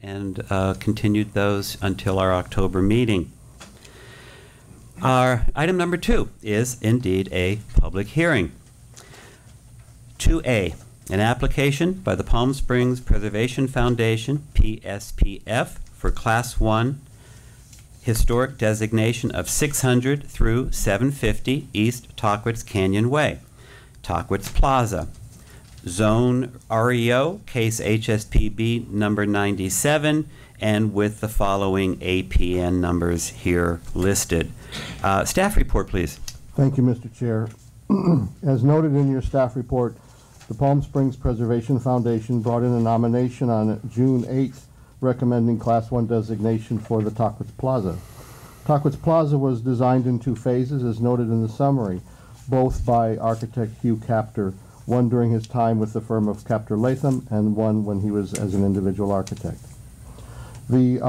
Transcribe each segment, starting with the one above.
and continued those until our October meeting. Our item number 2 is indeed a public hearing. 2A, an application by the Palm Springs Preservation Foundation, PSPF, for Class 1 historic designation of 600 through 750 East Tockwitz Canyon Way, Tockwitz Plaza. Zone REO, case hspb number 97, and with the following APN numbers here listed. Staff report, please. Thank you, Mr. Chair. As noted in your staff report, the Palm Springs Preservation Foundation brought in a nomination on June 8th recommending Class 1 designation for the Tockwitz Plaza. Tockwitz Plaza was designed in 2 phases, as noted in the summary, both by architect Hugh Capter, one during his time with the firm of Capter Latham and one when he was as an individual architect. The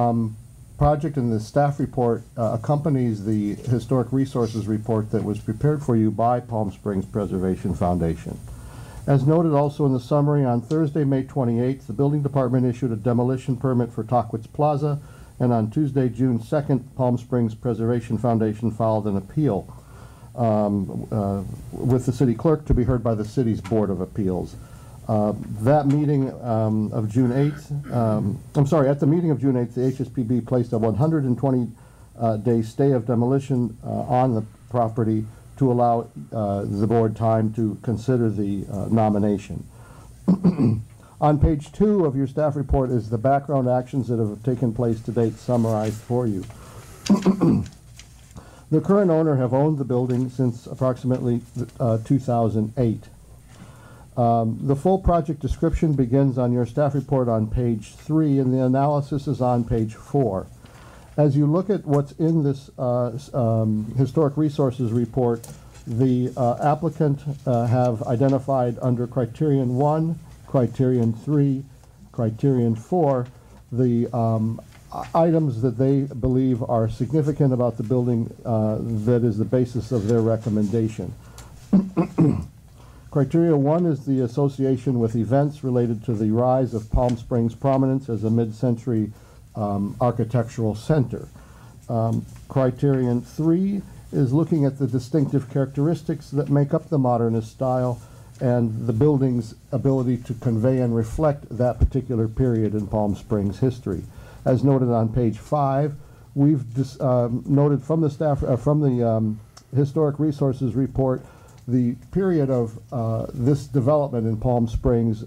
project in the staff report accompanies the historic resources report that was prepared for you by Palm Springs Preservation Foundation. As noted also in the summary, on Thursday, May 28th, the building department issued a demolition permit for Tockwitz Plaza, and on Tuesday, June 2nd, Palm Springs Preservation Foundation filed an appeal with the city clerk to be heard by the city's Board of Appeals. That meeting of June 8th, at the meeting of June 8th, the HSPB placed a 120-day stay of demolition on the property to allow the board time to consider the nomination. On page 2 of your staff report is the background actions that have taken place to date summarized for you. The current owner have owned the building since approximately 2008. The full project description begins on your staff report on page 3, and the analysis is on page 4. As you look at what's in this historic resources report, the applicant have identified under criterion 1, criterion 3, criterion 4, the items that they believe are significant about the building that is the basis of their recommendation. Criteria 1 is the association with events related to the rise of Palm Springs' prominence as a mid-century architectural center. Criterion 3 is looking at the distinctive characteristics that make up the modernist style and the building's ability to convey and reflect that particular period in Palm Springs history. As noted on page 5, we've noted from the staff, from the historic resources report, the period of this development in Palm Springs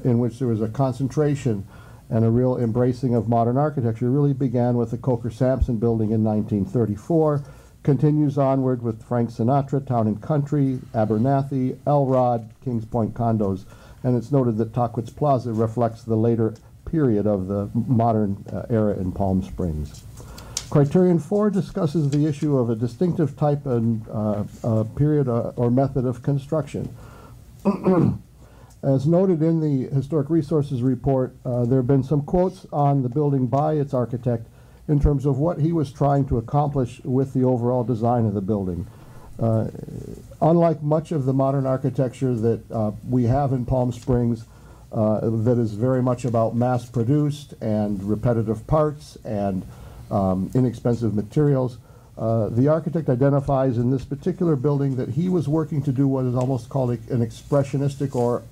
in which there was a concentration and a real embracing of modern architecture really began with the Coker-Sampson building in 1934, continues onward with Frank Sinatra, Town and Country, Abernathy, Elrod, Kings Point condos, and it's noted that Tockwitz Plaza reflects the later period of the modern era in Palm Springs. Criterion 4 discusses the issue of a distinctive type and period or method of construction. As noted in the Historic Resources report, there have been some quotes on the building by its architect in terms of what he was trying to accomplish with the overall design of the building. Unlike much of the modern architecture that we have in Palm Springs, that is very much about mass-produced and repetitive parts and inexpensive materials, the architect identifies in this particular building that he was working to do what is almost called an expressionistic or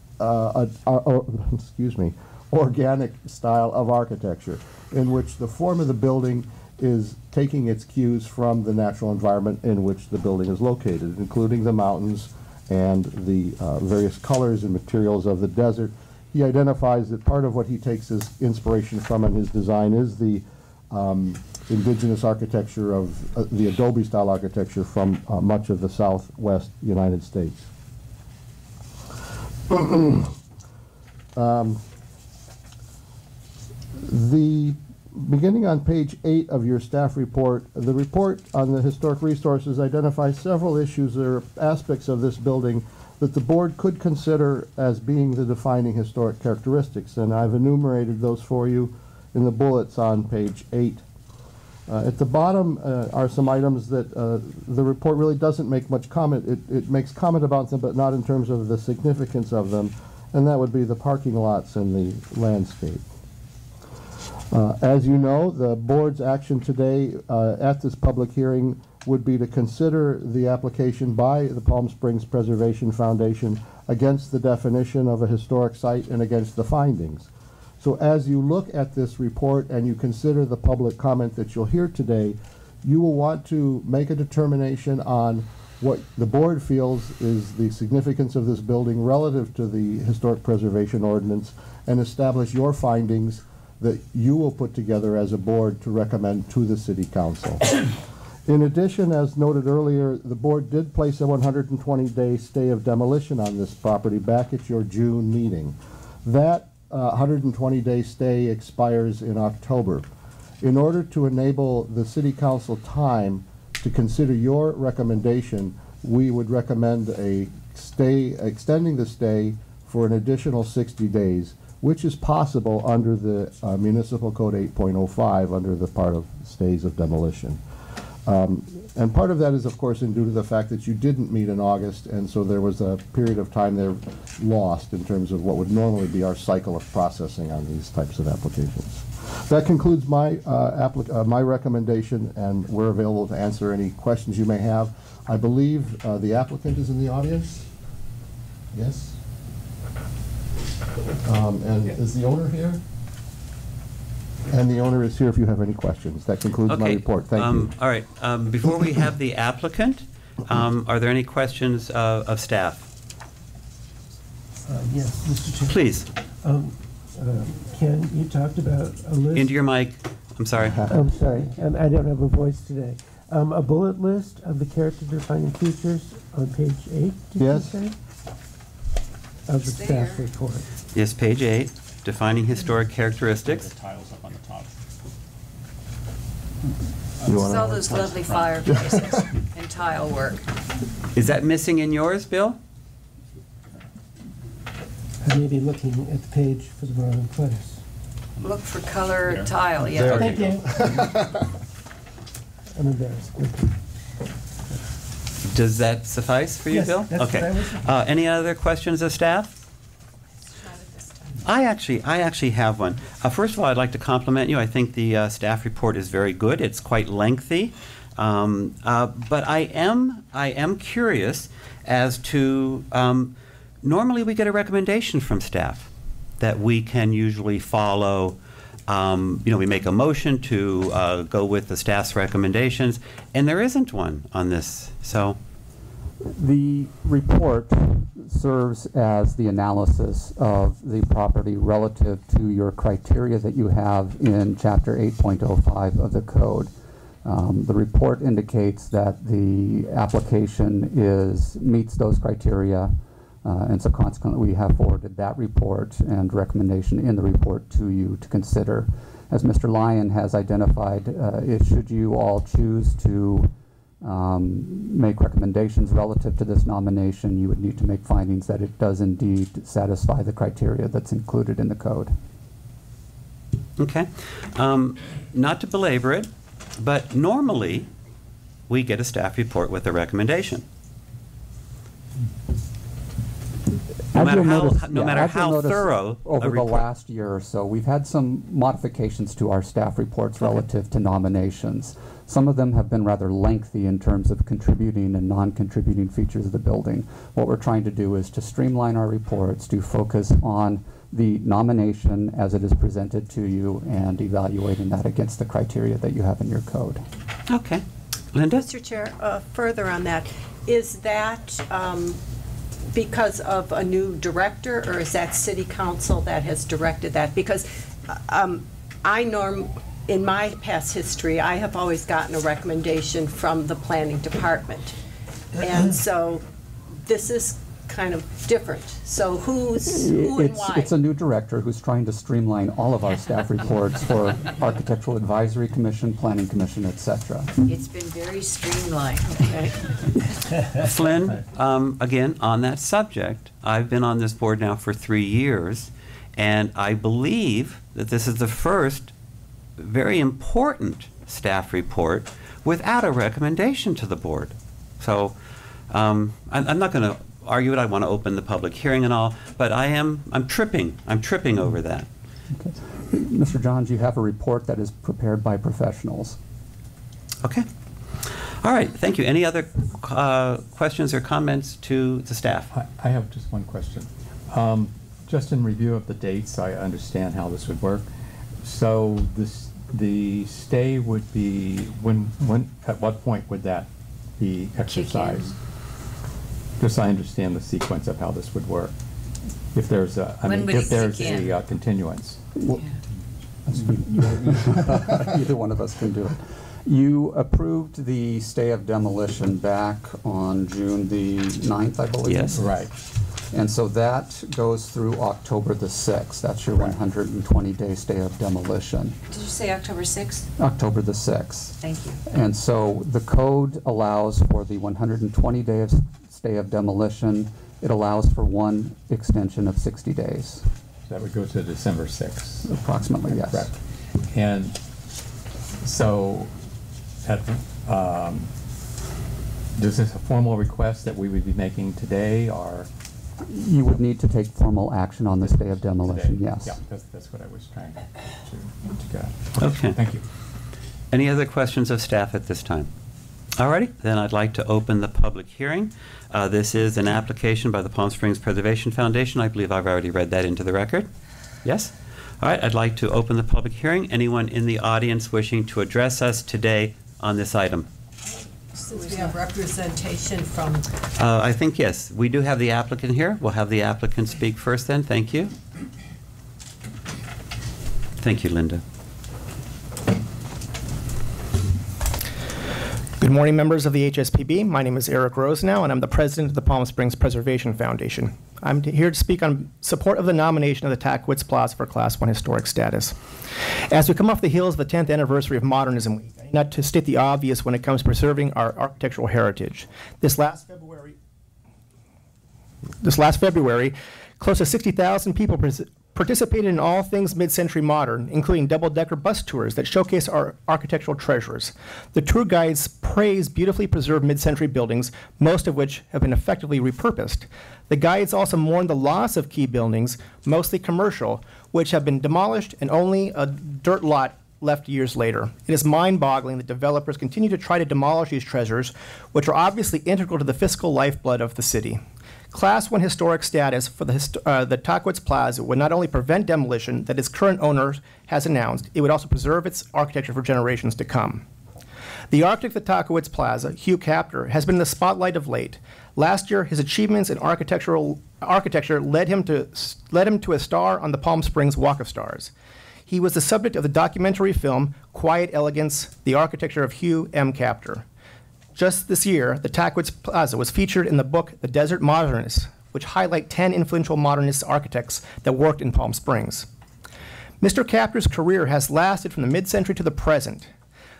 organic style of architecture, in which the form of the building is taking its cues from the natural environment in which the building is located, including the mountains and the various colors and materials of the desert. He identifies that part of what he takes his inspiration from in his design is the indigenous architecture of the Adobe style architecture from much of the southwest United States. Beginning on page 8 of your staff report, the report on the historic resources identifies several issues or aspects of this building that the board could consider as being the defining historic characteristics, and I've enumerated those for you in the bullets on page 8. At the bottom are some items that the report really doesn't make much comment. It makes comment about them, but not in terms of the significance of them, and that would be the parking lots and the landscape. As you know, the board's action today at this public hearing would be to consider the application by the Palm Springs Preservation Foundation against the definition of a historic site and against the findings. So as you look at this report and you consider the public comment that you'll hear today, you will want to make a determination on what the board feels is the significance of this building relative to the Historic Preservation Ordinance and establish your findings that you will put together as a board to recommend to the City Council. In addition, as noted earlier, the board did place a 120-day stay of demolition on this property back at your June meeting. That 120-day stay expires in October. In order to enable the City Council time to consider your recommendation, we would recommend a stay, extending the stay for an additional 60 days, which is possible under the Municipal Code 8.05 under the part of stays of demolition. And part of that is, of course, due to the fact that you didn't meet in August, and so there was a period of time there lost in terms of what would normally be our cycle of processing on these types of applications. That concludes my my recommendation, and we're available to answer any questions you may have. I believe the applicant is in the audience. Yes? And is the owner here? And the owner is here if you have any questions. That concludes my report. Thank you. All right. Before we have the applicant, are there any questions of staff? Yes, Mr. Chair. Please. Ken, you talked about a list. Into your mic. I'm sorry. I'm sorry. I don't have a voice today. A bullet list of the character defining features on page 8, did you say? Of the staff report. Yes, page 8, defining historic characteristics. The tiles up on the top. It's all those lovely fireplaces and tile work. Is that missing in yours, Bill? I may be looking at the page for the wrong place. Look for color tile, yeah. Thank you. I'm embarrassed. Does that suffice for you, Yes, Bill? that's Okay. what I was- Any other questions of staff? I actually have one. First of all, I'd like to compliment you. I think the staff report is very good. It's quite lengthy, but I am curious as to. Normally, we get a recommendation from staff that we can usually follow. We make a motion to go with the staff's recommendations, and there isn't one on this. So, the report serves as the analysis of the property relative to your criteria that you have in Chapter 8.05 of the Code. The report indicates that the application meets those criteria, and so consequently we have forwarded that report and recommendation in the report to you to consider. As Mr. Lyon has identified, should you all choose to make recommendations relative to this nomination, you would need to make findings that it does indeed satisfy the criteria that's included in the code. okay. Not to belabor it, but normally we get a staff report with a recommendation. No matter how thorough over the last year or so, we've had some modifications to our staff reports relative to nominations. Some of them have been rather lengthy in terms of contributing and non-contributing features of the building. What we're trying to do is to streamline our reports to focus on the nomination as it is presented to you and evaluating that against the criteria that you have in your code. Okay. Linda? Mr. Chair, further on that, is that because of a new director, or is that City Council that has directed that? Because in my past history, I have always gotten a recommendation from the planning department. And so this is kind of different. So who and why? It's a new director who's trying to streamline all of our staff reports for Architectural Advisory Commission, Planning Commission, etc. It's been very streamlined. Okay? Flynn, again, on that subject, I've been on this board now for 3 years, and I believe that this is the first very important staff report without a recommendation to the board. So I'm not going to argue it. I want to open the public hearing and all, but I'm tripping over that. Okay. Mr. Johns, you have a report that is prepared by professionals. Okay. All right, thank you. Any other questions or comments to the staff? I have just one question. Just in review of the dates, I understand how this would work. So the stay would be, at what point would that be exercised? Just so I understand the sequence of how this would work. If there's a, if there's a continuance. Well, either one of us can do it. You approved the stay of demolition back on June the 9th, I believe. Yes. Right. And so that goes through October the 6th. That's your 120-day stay of demolition. Did you say October 6th? October the 6th. Thank you. And so the code allows for the 120-day stay of demolition. It allows for one extension of 60 days. That would go to December 6th. Approximately, yes. Correct. And so, is this a formal request that we would be making today, or? You would need to take formal action on the stay of demolition, Today? yes. Yeah, that's what I was trying to get. Okay. Thank you. Any other questions of staff at this time? Alrighty, then I'd like to open the public hearing. This is an application by the Palm Springs Preservation Foundation. I believe I've already read that into the record. Yes? All right, I'd like to open the public hearing. Anyone in the audience wishing to address us today on this item? Since we have representation from, I think, yes, we do have the applicant here. We'll have the applicant speak first then. Thank you. Thank you, Linda. Good morning, members of the HSPB. My name is Eric Rosenau, and I'm the president of the Palm Springs Preservation Foundation. I'm here to speak on support of the nomination of the Tackwitz Plaza for Class 1 historic status. As we come off the heels of the 10th anniversary of Modernism Week, I need not to state the obvious when it comes to preserving our architectural heritage. This last February, close to 60,000 people participated in all things mid-century modern, including double-decker bus tours that showcase our architectural treasures. The tour guides praise beautifully preserved mid-century buildings, most of which have been effectively repurposed. The guides also mourn the loss of key buildings, mostly commercial, which have been demolished and only a dirt lot left years later. It is mind-boggling that developers continue to try to demolish these treasures, which are obviously integral to the fiscal lifeblood of the city. Class 1 historic status for the Tackwitz Plaza would not only prevent demolition that its current owner has announced, it would also preserve its architecture for generations to come. The architect of the Tackwitz Plaza, Hugh Captor, has been in the spotlight of late. Last year, his achievements in architecture led him to a star on the Palm Springs Walk of Stars. He was the subject of the documentary film Quiet Elegance, The Architecture of Hugh M. Captor. Just this year, the Tackwitz Plaza was featured in the book The Desert Modernists, which highlight 10 influential modernist architects that worked in Palm Springs. Mr. Captor's career has lasted from the mid-century to the present.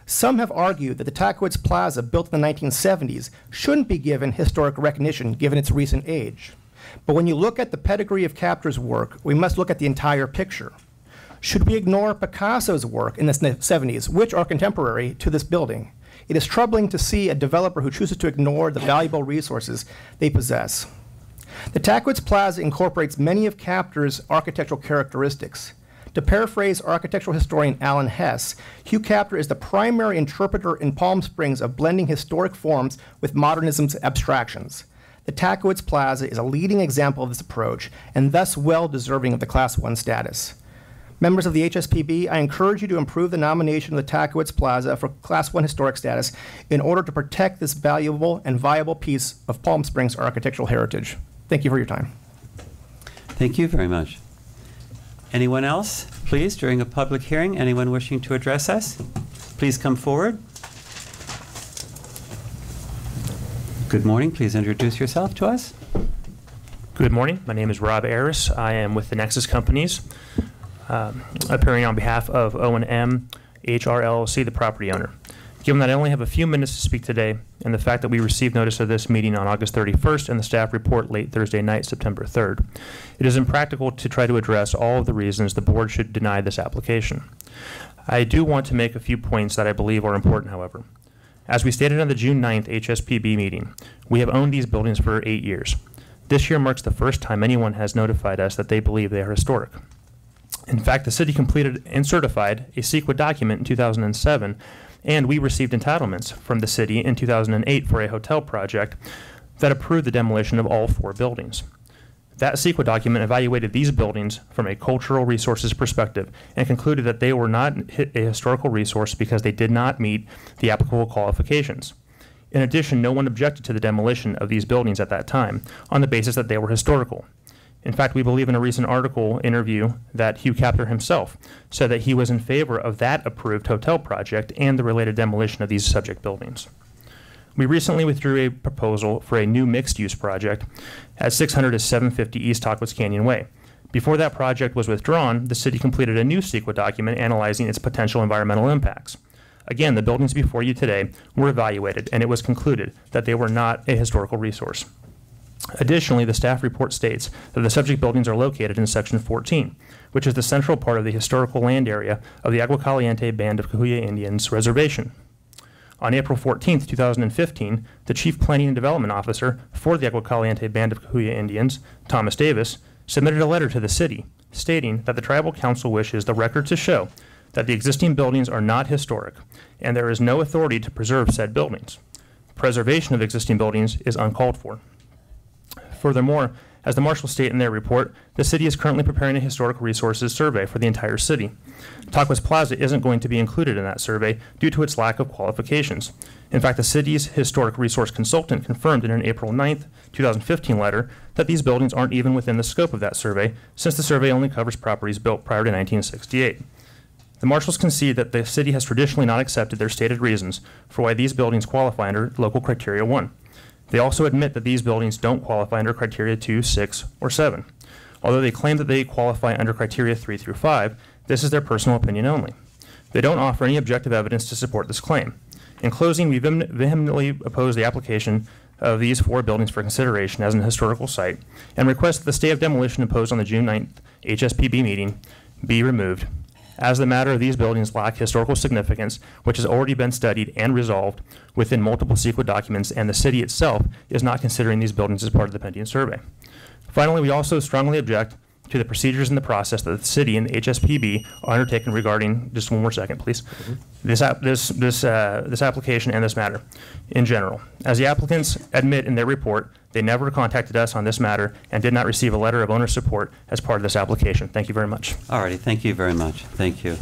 Some have argued that the Tackwitz Plaza, built in the 1970s, shouldn't be given historic recognition given its recent age. But when you look at the pedigree of Captor's work, we must look at the entire picture. Should we ignore Picasso's work in the 70s, which are contemporary to this building? It is troubling to see a developer who chooses to ignore the valuable resources they possess. The Tackwitz Plaza incorporates many of Captor's architectural characteristics. To paraphrase architectural historian Alan Hess, Hugh Captor is the primary interpreter in Palm Springs of blending historic forms with modernism's abstractions. The Tackwitz Plaza is a leading example of this approach, and thus well deserving of the Class 1 status. Members of the HSPB, I encourage you to approve the nomination of the Tackwitz Plaza for Class 1 historic status in order to protect this valuable and viable piece of Palm Springs architectural heritage. Thank you for your time. Thank you very much. Anyone else, please, during a public hearing, anyone wishing to address us? Please come forward. Good morning. Please introduce yourself to us. Good morning. My name is Rob Aris. I am with the Nexus Companies, appearing on behalf of O&M HRLC, the property owner. Given that I only have a few minutes to speak today, and the fact that we received notice of this meeting on August 31st and the staff report late Thursday night, September 3rd, it is impractical to try to address all of the reasons the board should deny this application. I do want to make a few points that I believe are important, however. As we stated on the June 9th HSPB meeting, we have owned these buildings for 8 years. This year marks the first time anyone has notified us that they believe they are historic. In fact, the city completed and certified a CEQA document in 2007, and we received entitlements from the city in 2008 for a hotel project that approved the demolition of all 4 buildings. That CEQA document evaluated these buildings from a cultural resources perspective and concluded that they were not a historical resource because they did not meet the applicable qualifications. In addition, no one objected to the demolition of these buildings at that time on the basis that they were historical. In fact, we believe in a recent article interview that Hugh Capter himself said that he was in favor of that approved hotel project and the related demolition of these subject buildings. We recently withdrew a proposal for a new mixed-use project at 600 to 750 East Tockwitz Canyon Way. Before that project was withdrawn, the city completed a new CEQA document analyzing its potential environmental impacts. Again, the buildings before you today were evaluated, and it was concluded that they were not a historical resource. Additionally, the staff report states that the subject buildings are located in Section 14, which is the central part of the historical land area of the Agua Caliente Band of Cahuilla Indians Reservation. On April 14, 2015, the Chief Planning and Development Officer for the Agua Caliente Band of Cahuilla Indians, Thomas Davis, submitted a letter to the city stating that the Tribal Council wishes the record to show that the existing buildings are not historic and there is no authority to preserve said buildings. Preservation of existing buildings is uncalled for. Furthermore, as the marshals state in their report, the city is currently preparing a historical resources survey for the entire city. Tockwitz Plaza isn't going to be included in that survey due to its lack of qualifications. In fact, the city's historic resource consultant confirmed in an April 9th, 2015 letter that these buildings aren't even within the scope of that survey, since the survey only covers properties built prior to 1968. The marshals concede that the city has traditionally not accepted their stated reasons for why these buildings qualify under local criteria 1. They also admit that these buildings don't qualify under criteria 2, 6, or 7. Although they claim that they qualify under criteria 3 through 5, this is their personal opinion only. They don't offer any objective evidence to support this claim. In closing, we vehemently oppose the application of these 4 buildings for consideration as an historical site and request that the stay of demolition imposed on the June 9th hspb meeting be removed, as the matter of these buildings lack historical significance, which has already been studied and resolved within multiple CEQA documents, and the city itself is not considering these buildings as part of the pending survey. Finally, we also strongly object to the procedures and the process that the city and the HSPB are undertaking regarding, just one more second, please, this application and this matter in general. As the applicants admit in their report, they never contacted us on this matter and did not receive a letter of owner support as part of this application. Thank you very much. All righty, thank you very much. Thank you.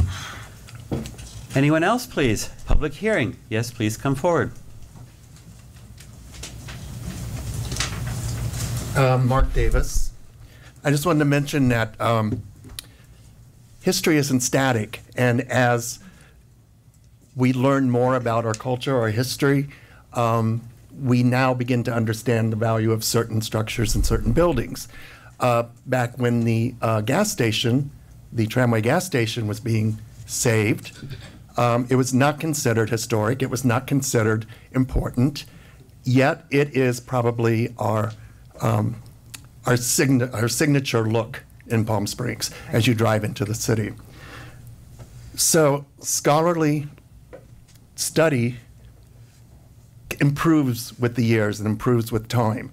Anyone else, please? Public hearing. Yes, please come forward. Mark Davis. I just wanted to mention that history isn't static, and as we learn more about our culture, our history, we now begin to understand the value of certain structures and certain buildings. Back when the gas station, the tramway gas station, was being saved, it was not considered historic, it was not considered important, yet it is probably our signature look in Palm Springs as you drive into the city. So scholarly study improves with the years and improves with time.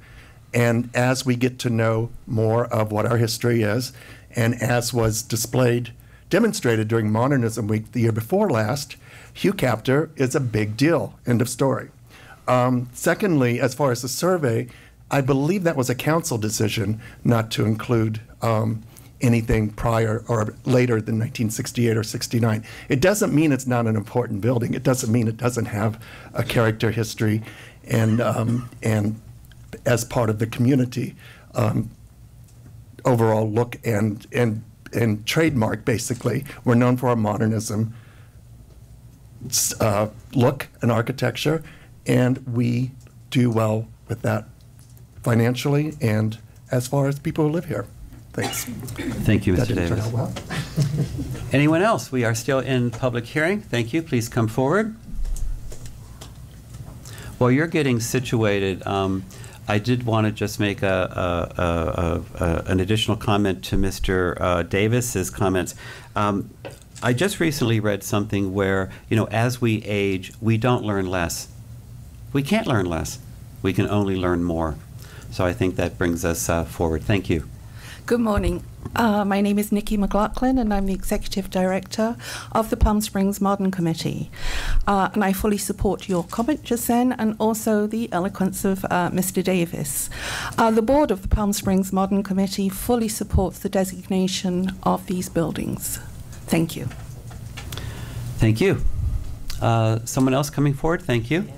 And as we get to know more of what our history is, and as was demonstrated during Modernism Week the year before last, Hugh Capter is a big deal, end of story. Secondly, as far as the survey, I believe that was a council decision not to include anything prior or later than 1968 or 69. It doesn't mean it's not an important building. It doesn't mean it doesn't have a character, history, and as part of the community overall look and trademark. Basically, we're known for our modernism look and architecture, and we do well with that financially and as far as people who live here. Thanks. Thank you, Mr. Davis. Well. Anyone else? We are still in public hearing. Thank you. Please come forward. While you're getting situated, I did want to just make an additional comment to Mr. Davis's comments. I just recently read something where, as we age, we don't learn less. We can't learn less. We can only learn more. So I think that brings us forward. Thank you. Good morning. My name is Nikki McLaughlin, and I'm the Executive Director of the Palm Springs Modern Committee. And I fully support your comment just then, and also the eloquence of Mr. Davis. The board of the Palm Springs Modern Committee fully supports the designation of these buildings. Thank you. Thank you. Someone else coming forward? Thank you.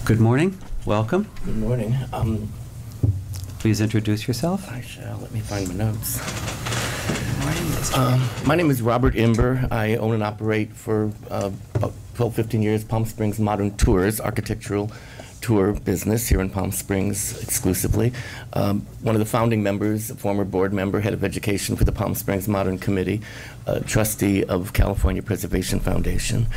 Good morning. Welcome. Good morning. Please introduce yourself. I shall. Let me find my notes. My name is Robert Imber. I own and operate for about 12, 15 years Palm Springs Modern Tours, architectural tour business here in Palm Springs exclusively. One of the founding members, a former board member, head of education for the Palm Springs Modern Committee, trustee of California Preservation Foundation.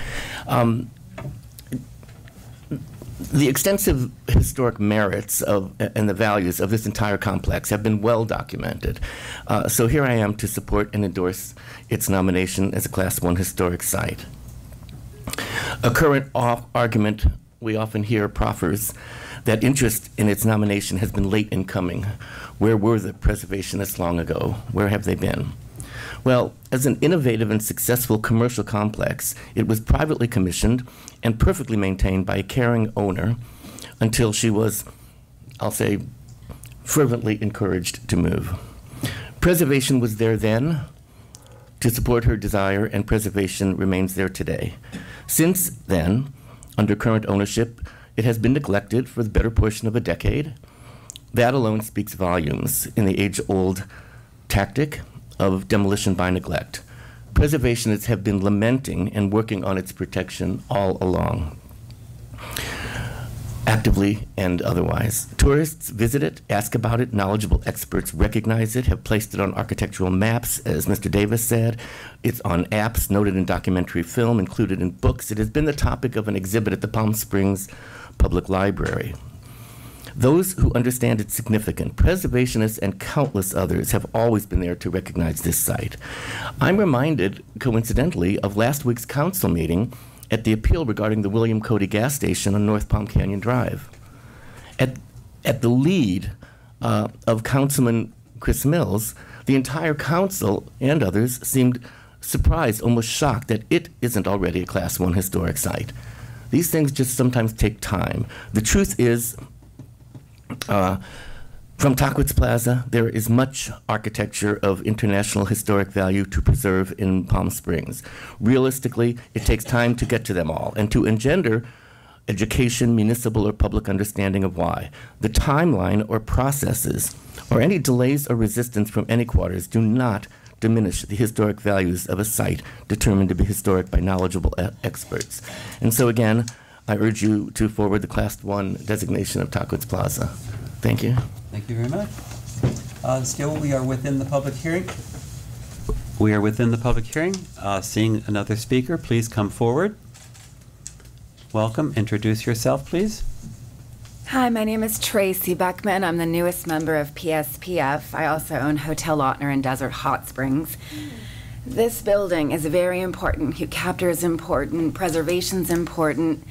The extensive historic merits and the values of this entire complex have been well documented. So here I am to support and endorse its nomination as a Class 1 historic site. A current argument we often hear proffers that interest in its nomination has been late in coming. Where were the preservationists long ago? Where have they been? Well, as an innovative and successful commercial complex, it was privately commissioned and perfectly maintained by a caring owner until she was, I'll say, fervently encouraged to move. Preservation was there then to support her desire, and preservation remains there today. Since then, under current ownership, it has been neglected for the better portion of a decade. That alone speaks volumes in the age-old tactic of demolition by neglect. Preservationists have been lamenting and working on its protection all along, actively and otherwise. Tourists visit it, ask about it, knowledgeable experts recognize it, have placed it on architectural maps, as Mr. Davis said. It's on apps, noted in documentary film, included in books. It has been the topic of an exhibit at the Palm Springs Public Library. Those who understand its significance, preservationists and countless others, have always been there to recognize this site. I'm reminded, coincidentally, of last week's council meeting at the appeal regarding the William Cody gas station on North Palm Canyon Drive. At the lead of Councilman Chris Mills, the entire council and others seemed surprised, almost shocked, that it isn't already a Class 1 historic site. These things just sometimes take time. The truth is, from Tockwitz Plaza, there is much architecture of international historic value to preserve in Palm Springs. Realistically, it takes time to get to them all and to engender education, municipal or public understanding of why. The timeline or processes or any delays or resistance from any quarters do not diminish the historic values of a site determined to be historic by knowledgeable experts. And so again, I urge you to forward the Class 1 designation of Tockwitz Plaza. Thank you. Thank you very much. Still, we are within the public hearing. We are within the public hearing. Seeing another speaker, please come forward. Welcome. Introduce yourself, please. Hi, my name is Tracy Beckman. I'm the newest member of PSPF. I also own Hotel Lautner in Desert Hot Springs. This building is very important. Hugh Captor is important. Preservation's important.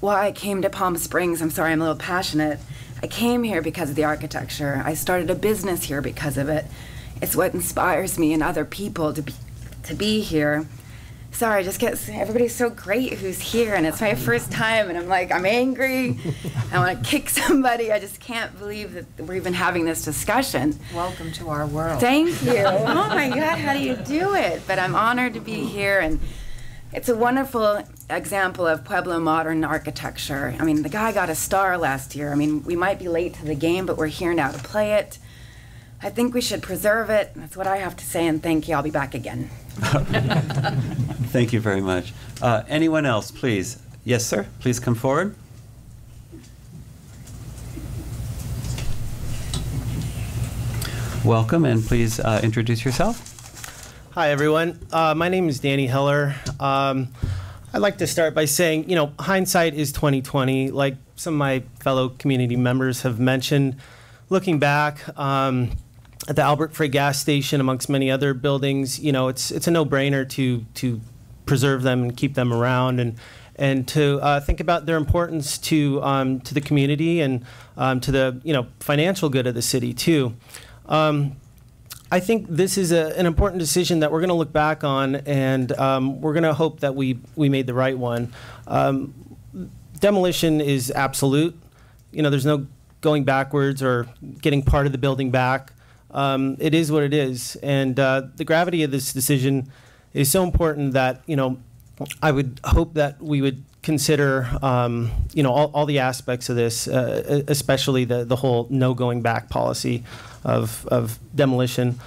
Why I came to Palm Springs, I'm sorry, I'm a little passionate. I came here because of the architecture. I started a business here because of it. It's what inspires me and other people to be here. Sorry, I just get, everybody's so great who's here, and it's my first time, and I'm like, I'm angry. I want to kick somebody. I just can't believe that we're even having this discussion. Welcome to our world. Thank you. Oh my God, how do you do it? But I'm honored to be here, and it's a wonderful example of Pueblo modern architecture. I mean, the guy got a star last year. I mean, we might be late to the game, but we're here now to play it. I think we should preserve it. That's what I have to say, and thank you. I'll be back again. Thank you very much. Anyone else, please? Yes, sir. Please come forward. Welcome, and please introduce yourself. Hi, everyone. My name is Danny Heller. I'd like to start by saying, you know, hindsight is 20/20. Like some of my fellow community members have mentioned, looking back at the Albert Frey gas station, amongst many other buildings, you know, it's a no-brainer to preserve them and keep them around. and to think about their importance to the community and to the financial good of the city too. I think this is an important decision that we're going to look back on, and we're going to hope that we made the right one. Demolition is absolute. There's no going backwards or getting part of the building back. It is what it is, and the gravity of this decision is so important that I would hope that we would consider all the aspects of this, especially the whole no going back policy of demolition.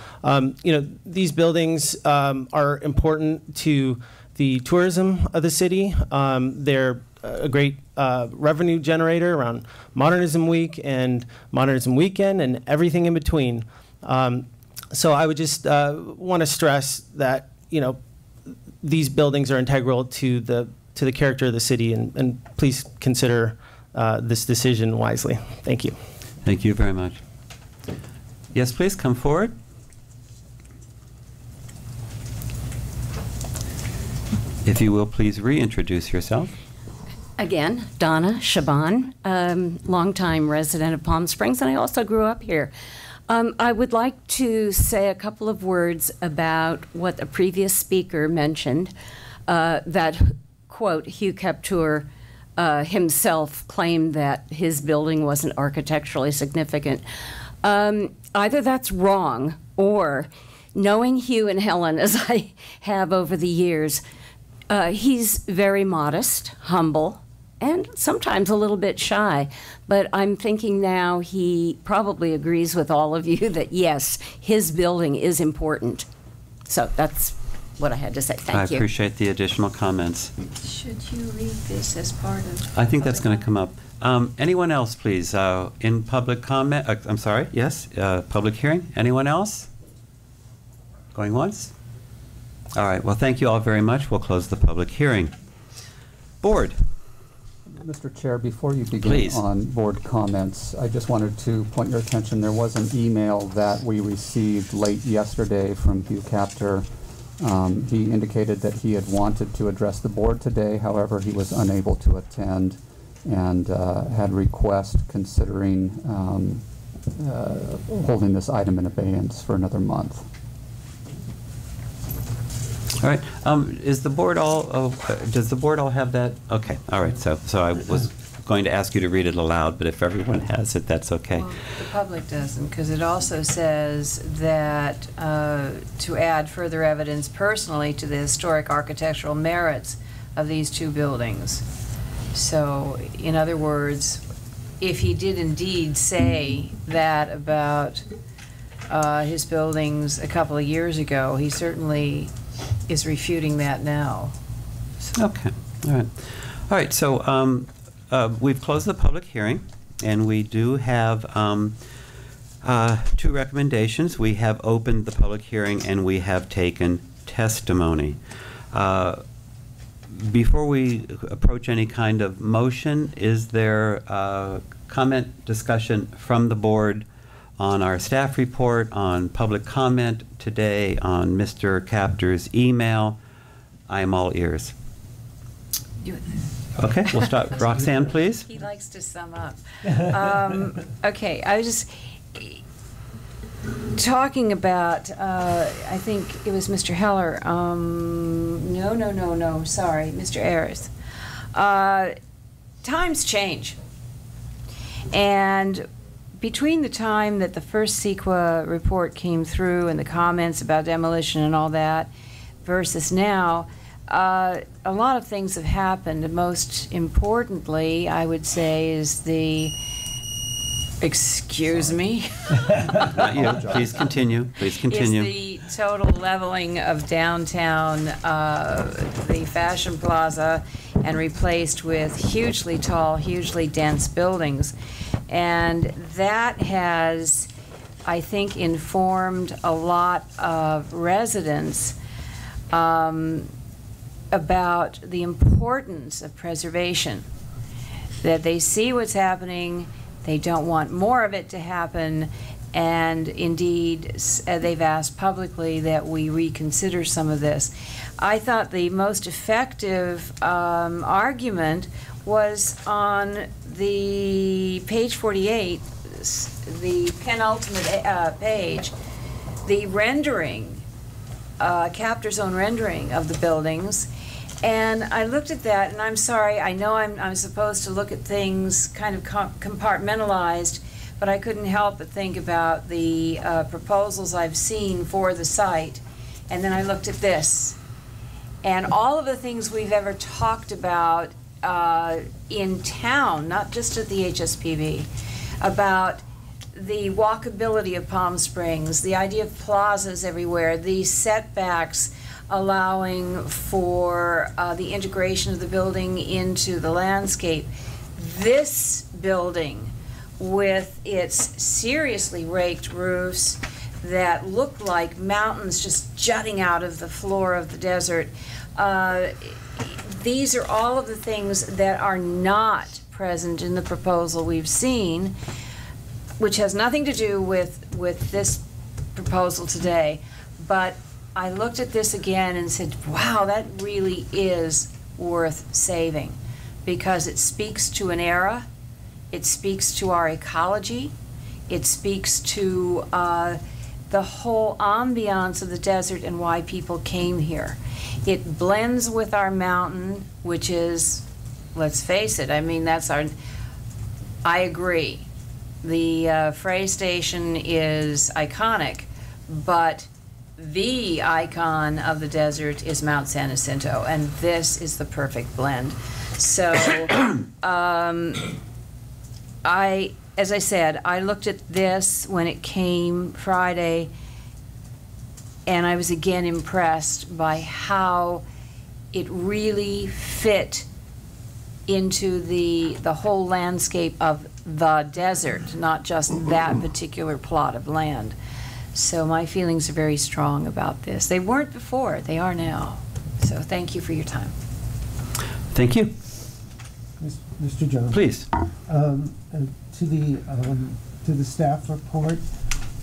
These buildings are important to the tourism of the city. They're a great revenue generator around Modernism Week and Modernism Weekend and everything in between. So I would just want to stress that these buildings are integral to the character of the city, and please consider this decision wisely. Thank you. Thank you very much. Yes, please come forward. If you will, please reintroduce yourself. Again, Donna Shaban, longtime resident of Palm Springs, and I also grew up here. I would like to say a couple of words about what the previous speaker mentioned, that, quote, Hugh Kaptur himself claimed that his building wasn't architecturally significant. Either that's wrong, or knowing Hugh and Helen as I have over the years, he's very modest, humble, and sometimes a little bit shy. But I'm thinking now he probably agrees with all of you that, yes, his building is important. So that's what I had to say. Thank you. I appreciate the additional comments. Should you read this as part of? I think that's going to come up. Anyone else, please? In public comment, I'm sorry, yes, public hearing. Anyone else? Going once? All right, well, thank you all very much. We'll close the public hearing. Board. Mr. Chair, before you begin on board comments, I just wanted to point your attention. There was an email that we received late yesterday from Hugh Kaptur. He indicated that he had wanted to address the board today. However, he was unable to attend and had request considering holding this item in abeyance for another month. All right. Is the board all? Does the board all have that? Okay. All right. So I was going to ask you to read it aloud, but if everyone has it, that's okay. Well, the public doesn't, because it also says that to add further evidence personally to the historic architectural merits of these two buildings. So, in other words, if he did indeed say that about his buildings a couple of years ago, he certainly is refuting that now. So. Okay. All right. All right. So we've closed the public hearing, and we do have two recommendations. We have opened the public hearing, and we have taken testimony. Before we approach any kind of motion, is there comment, discussion from the board on our staff report, on public comment today, on Mr. Kaptur's email? I am all ears. Okay, we'll start. Roxanne, please. He likes to sum up. Okay, I was just talking about, I think it was Mr. Heller. No, sorry, Mr. Ayers. Times change. And between the time that the first CEQA report came through and the comments about demolition and all that versus now, a lot of things have happened. And most importantly, I would say, is the, excuse me. Not you. Please continue. Please continue. Is the total leveling of downtown, the Fashion Plaza, and replaced with hugely tall, hugely dense buildings. And that has, I think, informed a lot of residents about the importance of preservation, that they see what's happening, they don't want more of it to happen, And indeed, they've asked publicly that we reconsider some of this. I thought the most effective argument was on the page 48, the penultimate page, the rendering, Captor's own rendering of the buildings. And I looked at that, and I'm sorry, I know I'm supposed to look at things kind of compartmentalized, but I couldn't help but think about the proposals I've seen for the site. And then I looked at this. And all of the things we've ever talked about in town, not just at the HSPB, about the walkability of Palm Springs, the idea of plazas everywhere, the setbacks allowing for the integration of the building into the landscape. This building, with its seriously raked roofs that look like mountains just jutting out of the floor of the desert, these are all of the things that are not present in the proposal we've seen, which has nothing to do with this proposal today. But I looked at this again and said, wow, that really is worth saving, because it speaks to an era, it speaks to our ecology, it speaks to the whole ambiance of the desert and why people came here. It blends with our mountain, which is, let's face it, I mean, that's our, I agree. The Frey Station is iconic, but the icon of the desert is Mount San Jacinto, and this is the perfect blend. So, as I said, I looked at this when it came Friday, and I was again impressed by how it really fit into the whole landscape of the desert, not just that particular plot of land. So my feelings are very strong about this. They weren't before, they are now. So thank you for your time. Thank you. Mr. Jones. Please. To the staff report,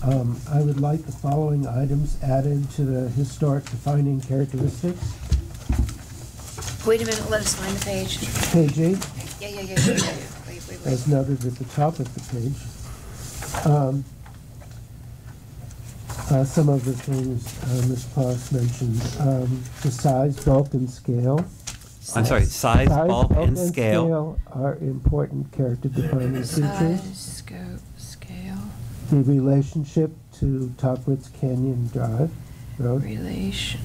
I would like the following items added to the historic defining characteristics. Wait a minute, let us find the page. Page 8. Yeah. Wait. As noted at the top of the page. Some of the things Ms. Poss mentioned, the size, bulk, and scale. I'm sorry, size, bulk, and scale are important character-defining features. Size, scope, scale. The relationship to Topwitz Canyon Drive Road. Relation.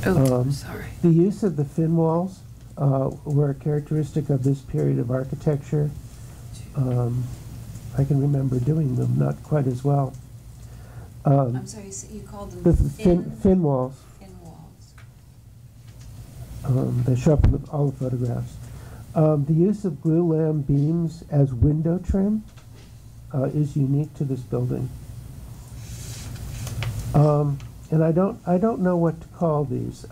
Sorry. The use of the fin walls were a characteristic of this period of architecture. I can remember doing them, not quite as well. I'm sorry, you called them the fin walls. They show up in all the photographs. The use of glue lamb beams as window trim is unique to this building. And I don't know what to call these.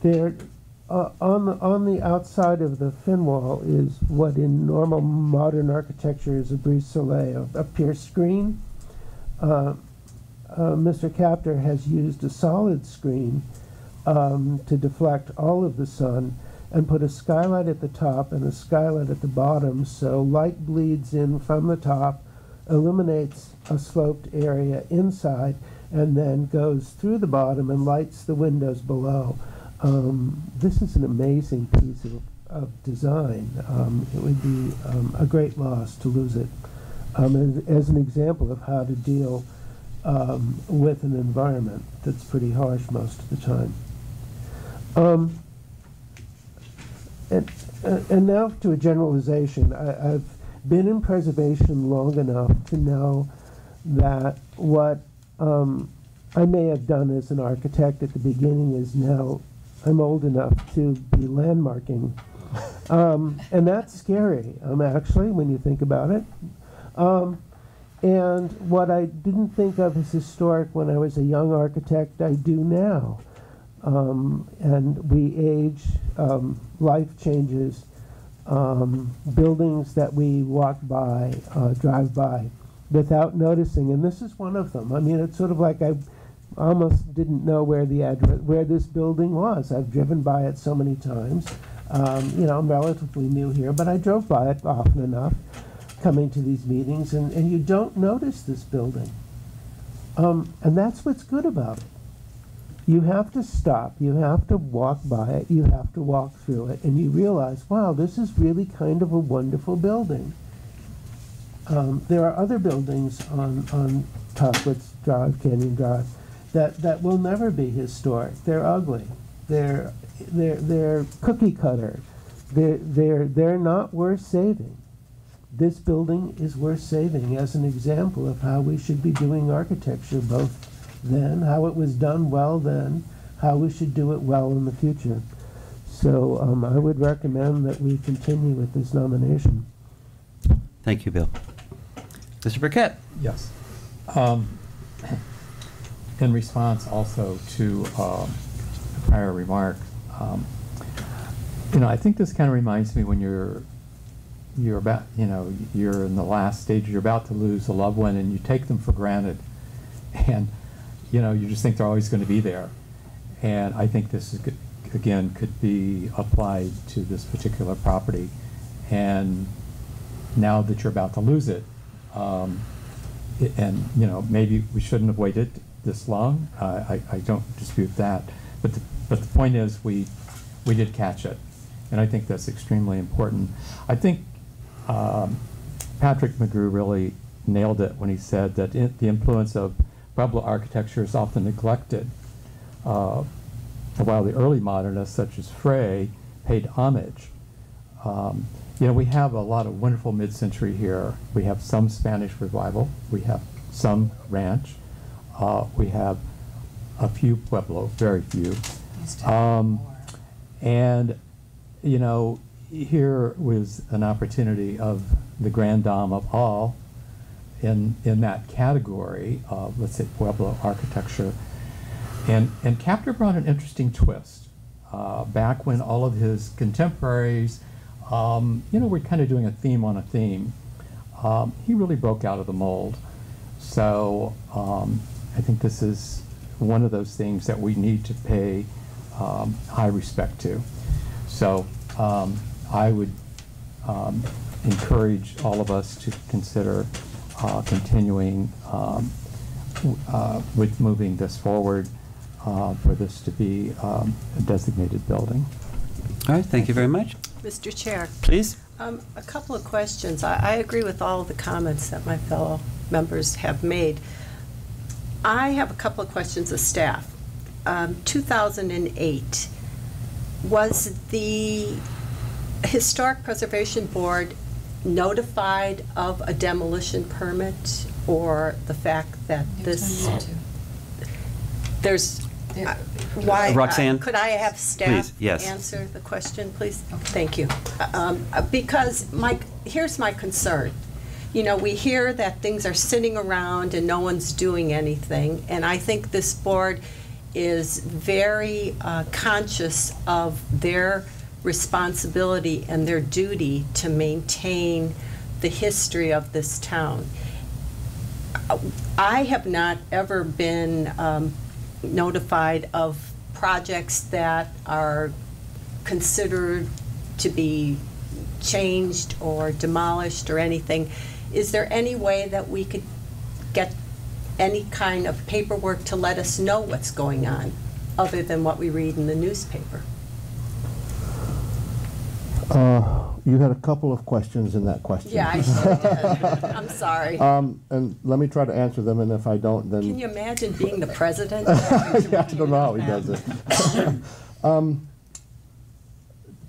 They're on the outside of the fin wall is what in normal modern architecture is a brise soleil, a pierced screen. Mr. Captor has used a solid screen to deflect all of the sun and put a skylight at the top and a skylight at the bottom, so light bleeds in from the top, illuminates a sloped area inside, and then goes through the bottom and lights the windows below. This is an amazing piece of design. It would be a great loss to lose it as an example of how to deal with an environment that's pretty harsh most of the time. And now to a generalization. I've been in preservation long enough to know that what I may have done as an architect at the beginning is now I'm old enough to be landmarking. And that's scary, actually, when you think about it. And what I didn't think of as historic when I was a young architect, I do now. And we age, life changes, buildings that we walk by, drive by, without noticing, and this is one of them. I mean, it's sort of like I almost didn't know where the address, where this building was. I've driven by it so many times. You know, I'm relatively new here, but I drove by it often enough coming to these meetings, and you don't notice this building. And that's what's good about it. You have to stop, you have to walk by it, you have to walk through it, and you realize, wow, this is really kind of a wonderful building. There are other buildings on Tockwitz Drive, Canyon Drive, that will never be historic. They're ugly. They're cookie cutter. They're not worth saving. This building is worth saving as an example of how we should be doing architecture, both then, how it was done well then, how we should do it well in the future. So I would recommend that we continue with this nomination. Thank you, Bill. Mr. Burkett. Yes. In response also to a prior remark, you know, I think this kind of reminds me when you're about, you know, you're in the last stage, you're about to lose a loved one, and you take them for granted, and you know, you just think they're always going to be there. And I think this is, again, could be applied to this particular property. And now that you're about to lose it, and you know, maybe we shouldn't have waited this long. I don't dispute that, but the point is we did catch it, and I think that's extremely important. I think Patrick McGrew really nailed it when he said that the influence of Pueblo architecture is often neglected, while the early modernists, such as Frey, paid homage. You know, we have a lot of wonderful mid-century here. We have some Spanish Revival. We have some Ranch. We have a few Pueblo, very few. And, you know, here was an opportunity of the Grand Dame of all in that category of, let's say, Pueblo architecture. And Captor brought an interesting twist. Back when all of his contemporaries, you know, were kind of doing a theme on a theme, he really broke out of the mold. So I think this is one of those things that we need to pay high respect to. So I would encourage all of us to consider continuing with moving this forward for this to be a designated building. All right, thank you very much. Mr. Chair. Please. A couple of questions. I agree with all of the comments that my fellow members have made. I have a couple of questions of staff. 2008, was the Historic Preservation Board notified of a demolition permit, or the fact that why? Roxanne? Could I have staff please, yes. answer the question, please? Okay. Thank you. Because here's my concern. You know, we hear that things are sitting around and no one's doing anything, and I think this board is very conscious of their responsibility and their duty to maintain the history of this town. I have not ever been notified of projects that are considered to be changed or demolished or anything. Is there any way that we could get any kind of paperwork to let us know what's going on, other than what we read in the newspaper? You had a couple of questions in that question. Yeah, I sure did. I'm sorry. And let me try to answer them, and if I don't, then... Can you imagine being the president? Yeah, I don't know how he does it.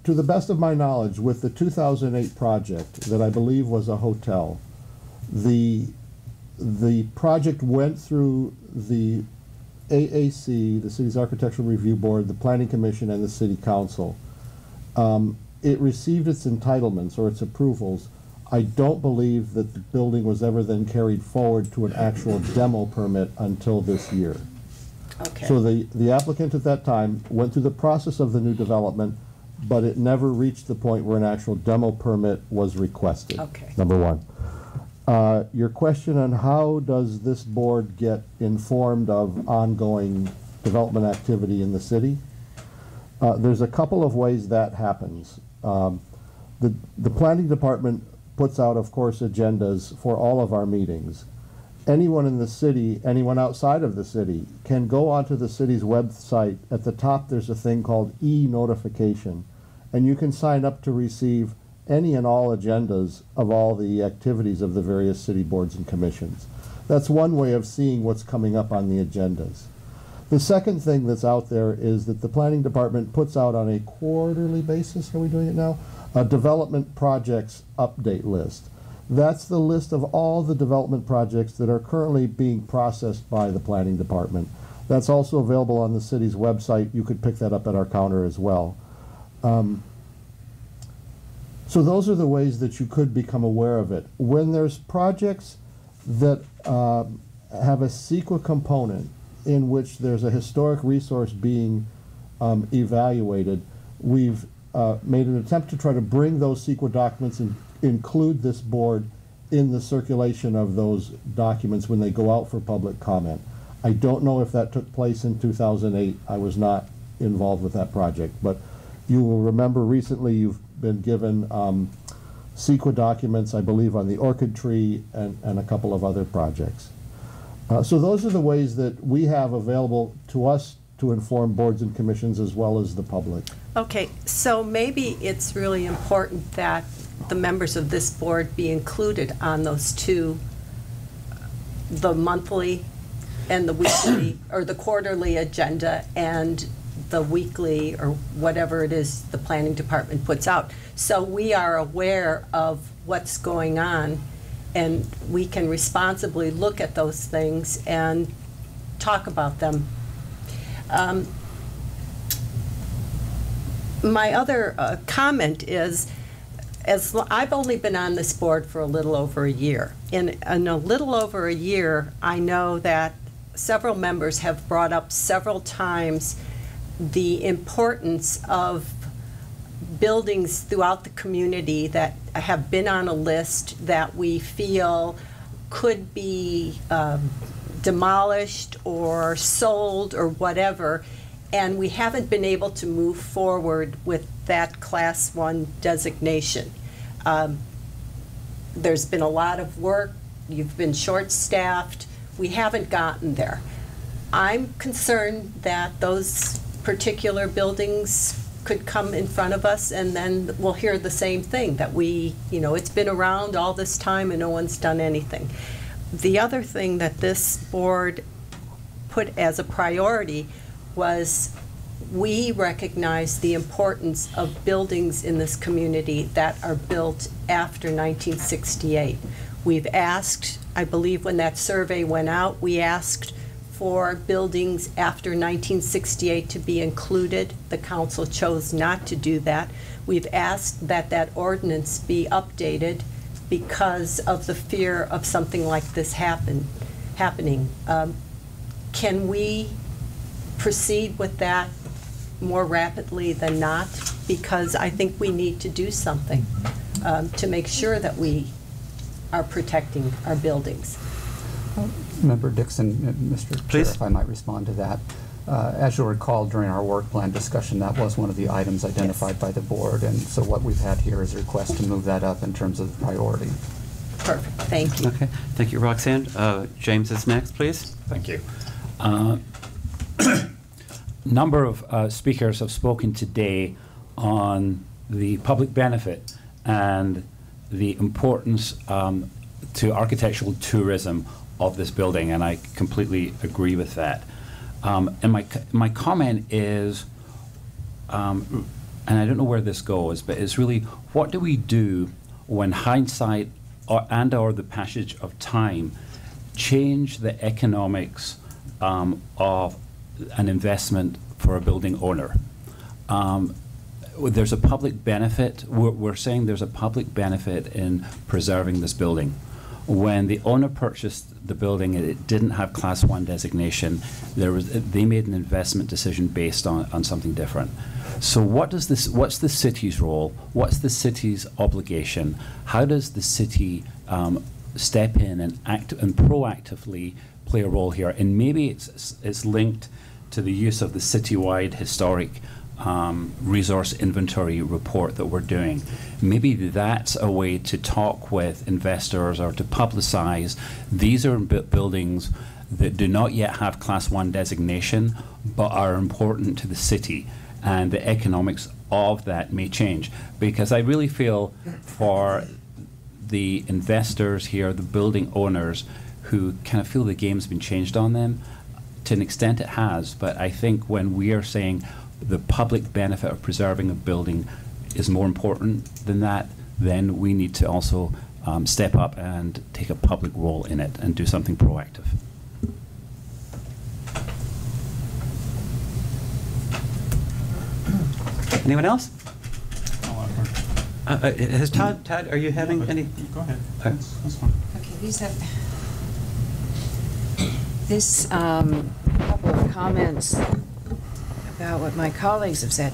To the best of my knowledge, with the 2008 project that I believe was a hotel, the project went through the AAC, the City's Architectural Review Board, the Planning Commission, and the City Council. It received its entitlements or its approvals. I don't believe that the building was ever then carried forward to an actual demo permit until this year. Okay. So the applicant at that time went through the process of the new development, but it never reached the point where an actual demo permit was requested. Okay. Number one. Your question on how does this board get informed of ongoing development activity in the city? There's a couple of ways that happens. The planning department puts out, of course, agendas for all of our meetings. Anyone in the city, anyone outside of the city, can go onto the city's website. At the top, there's a thing called e-notification, and you can sign up to receive any and all agendas of all the activities of the various city boards and commissions. That's one way of seeing what's coming up on the agendas. The second thing that's out there is that the planning department puts out on a quarterly basis, are we doing it now? A development projects update list. That's the list of all the development projects that are currently being processed by the planning department. That's also available on the city's website. You could pick that up at our counter as well. So those are the ways that you could become aware of it. When there's projects that have a CEQA component in which there's a historic resource being evaluated, we've made an attempt to try to bring those CEQA documents and include this board in the circulation of those documents when they go out for public comment. I don't know if that took place in 2008. I was not involved with that project, but you will remember recently you've been given CEQA documents, I believe, on the orchid tree and a couple of other projects. So those are the ways that we have available to us to inform boards and commissions as well as the public. Okay, so maybe it's really important that the members of this board be included on those two, the monthly and the weekly, or the quarterly agenda and the weekly, or whatever it is the planning department puts out. So we are aware of what's going on, and we can responsibly look at those things and talk about them. My other comment is, I've only been on this board for a little over a year. In a little over a year, I know that several members have brought up several times the importance of buildings throughout the community that have been on a list that we feel could be demolished or sold or whatever, and we haven't been able to move forward with that Class 1 designation. There's been a lot of work. You've been short-staffed. We haven't gotten there. I'm concerned that those particular buildings could come in front of us, and then we'll hear the same thing, that it's been around all this time and no one's done anything. The other thing that this board put as a priority was we recognize the importance of buildings in this community that are built after 1968. We've asked, I believe when that survey went out, we asked for buildings after 1968 to be included. The council chose not to do that. We've asked that that ordinance be updated because of the fear of something like this happening. Can we proceed with that more rapidly than not? Because I think we need to do something to make sure that we are protecting our buildings. Member Dixon, Mr. Please. Chair, if I might respond to that. As you'll recall, during our work plan discussion, that was one of the items identified by the board, and so what we've had here is a request to move that up in terms of priority. Perfect, thank you. Okay, thank you, Roxanne. James is next, please. Thank you. Number of speakers have spoken today on the public benefit and the importance to architectural tourism of this building, and I completely agree with that. And my comment is, and I don't know where this goes, but it's really, what do we do when hindsight or the passage of time change the economics of an investment for a building owner? There's a public benefit. We're saying there's a public benefit in preserving this building. When the owner purchased the building and it didn't have Class 1 designation, they made an investment decision based on something different. So what's the city's role? What's the city's obligation? How does the city step in and act and proactively play a role here. And maybe it's linked to the use of the citywide historic resource inventory report that we're doing. Maybe that's a way to talk with investors or to publicize these are buildings that do not yet have Class 1 designation but are important to the city, and the economics of that may change. Because I really feel for the investors here, the building owners who kind of feel the game's been changed on them, to an extent it has, but I think when we are saying the public benefit of preserving a building is more important than that, then we need to also step up and take a public role in it and do something proactive. Anyone else? Has Todd, are you having any? Go ahead. That's fine. Okay, these have this couple of comments about what my colleagues have said.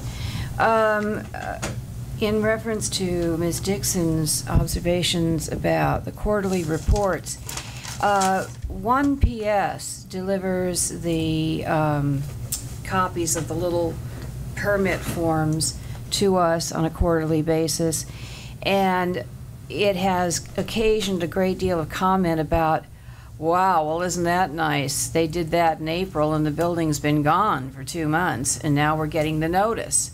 In reference to Ms. Dixon's observations about the quarterly reports, 1PS delivers the copies of the little permit forms to us on a quarterly basis, and it has occasioned a great deal of comment about, wow, well, isn't that nice? They did that in April and the building's been gone for 2 months and now we're getting the notice.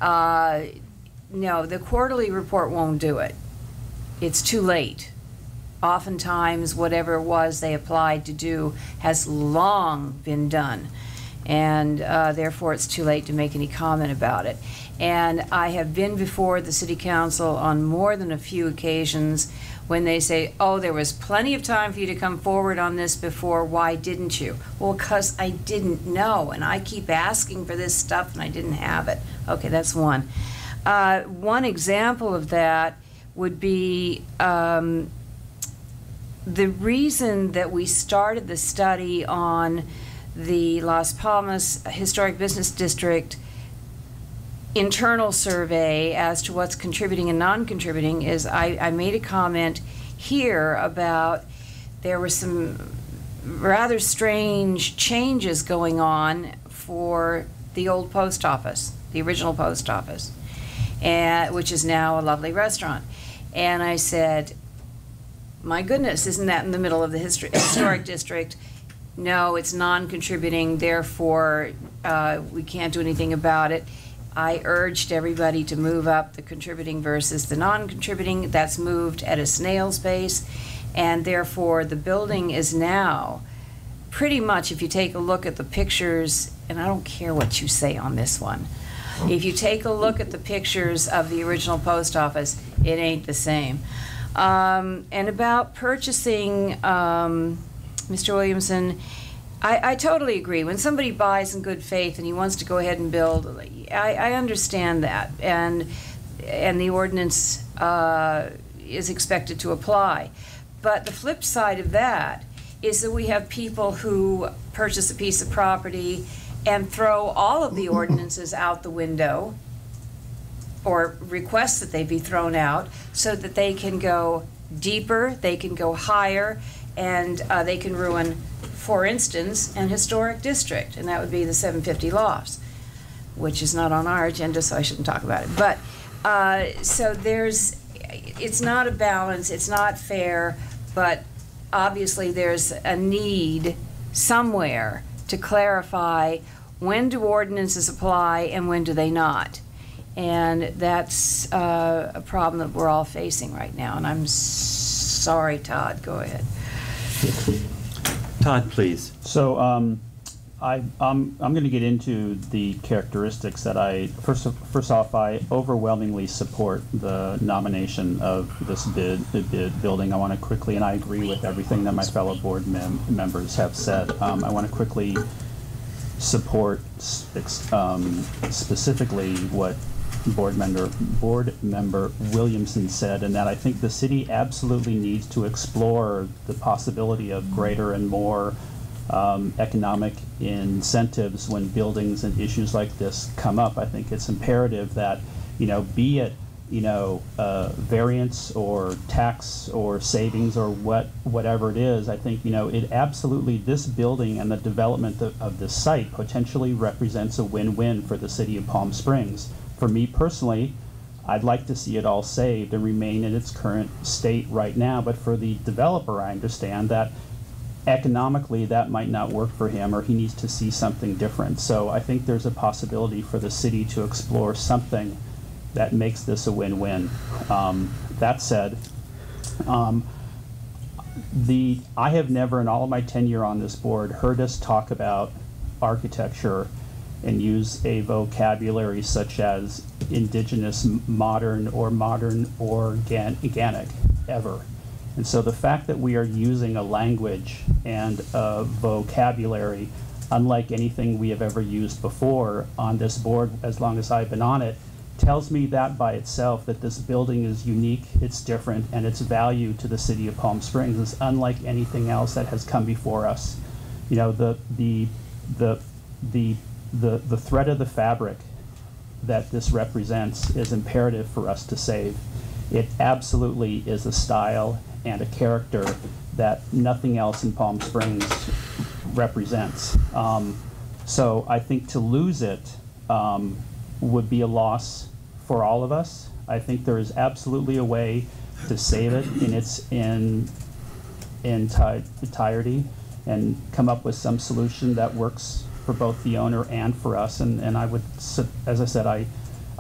No, the quarterly report won't do it. It's too late. Oftentimes, whatever it was they applied to do has long been done, and therefore it's too late to make any comment about it. And I have been before the City Council on more than a few occasions when they say, oh, there was plenty of time for you to come forward on this before, why didn't you? Well, because I didn't know, and I keep asking for this stuff and I didn't have it. Okay, that's one. One example of that would be the reason that we started the study on the Las Palmas Historic Business District internal survey as to what's contributing and non-contributing is I made a comment here about there were some rather strange changes going on for the old post office, the original post office, which is now a lovely restaurant. And I said, my goodness, isn't that in the middle of the historic district? No, it's non-contributing, therefore we can't do anything about it. I urged everybody to move up the contributing versus the non-contributing. That's moved at a snail's pace, and therefore the building is now pretty much, if you take a look at the pictures, and I don't care what you say on this one, if you take a look at the pictures of the original post office, it ain't the same. And about purchasing, Mr. Williamson, I totally agree. When somebody buys in good faith and he wants to go ahead and build, I understand that, and the ordinance is expected to apply. But the flip side of that is that we have people who purchase a piece of property and throw all of the ordinances out the window, or request that they be thrown out, so that they can go deeper, they can go higher, and they can ruin, for instance, an historic district, and that would be the 750 lofts, which is not on our agenda, so I shouldn't talk about it. But so it's not a balance, it's not fair, but obviously there's a need somewhere to clarify when do ordinances apply and when do they not. And that's a problem that we're all facing right now, and I'm sorry, Todd, go ahead. Todd, please. So I'm going to get into the characteristics that first off, I overwhelmingly support the nomination of this building. I want to quickly, and I agree with everything that my fellow board members have said. I want to quickly support specifically what board member Williamson said, and that I think the city absolutely needs to explore the possibility of greater and more economic incentives when buildings and issues like this come up. I think it's imperative that, be it variance or tax or savings or whatever it is, I think, it absolutely, this building and the development of this site potentially represents a win-win for the city of Palm Springs. For me personally, I'd like to see it all saved and remain in its current state right now, but for the developer, I understand that economically that might not work for him, or he needs to see something different. So I think there's a possibility for the city to explore something that makes this a win-win. That said, I have never in all of my tenure on this board heard us talk about architecture and use a vocabulary such as indigenous modern or modern organic ever. And so the fact that we are using a language and a vocabulary unlike anything we have ever used before on this board as long as I've been on it tells me that by itself that this building is unique, it's different, and its value to the city of Palm Springs is unlike anything else that has come before us. The thread of the fabric that this represents is imperative for us to save. It absolutely is a style and a character that nothing else in Palm Springs represents. So I think to lose it would be a loss for all of us. I think there is absolutely a way to save it in its entirety and come up with some solution that works for both the owner and for us. And I would, as I said, I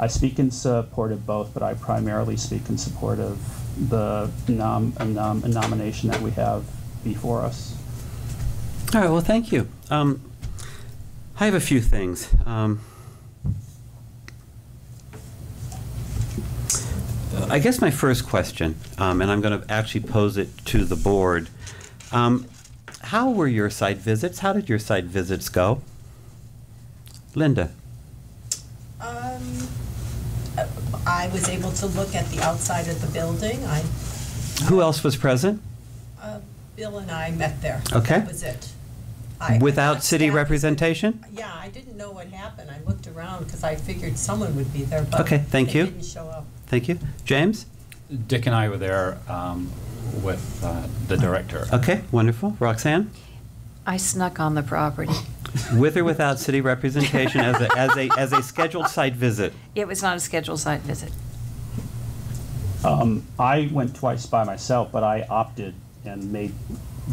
speak in support of both, but I primarily speak in support of the nomination that we have before us. All right, well, thank you. I have a few things. I guess my first question, and I'm going to actually pose it to the board. How were your site visits? How did your site visits go? Linda. I was able to look at the outside of the building. Who else was present? Bill and I met there. Okay. That was it. Without city representation? Yeah, I didn't know what happened. I looked around because I figured someone would be there, but okay, thank you. They didn't show up. Thank you. James? Dick and I were there with the director. Okay, wonderful. Roxanne? I snuck on the property. With or without city representation as a scheduled site visit? It was not a scheduled site visit. I went twice by myself, but I opted and made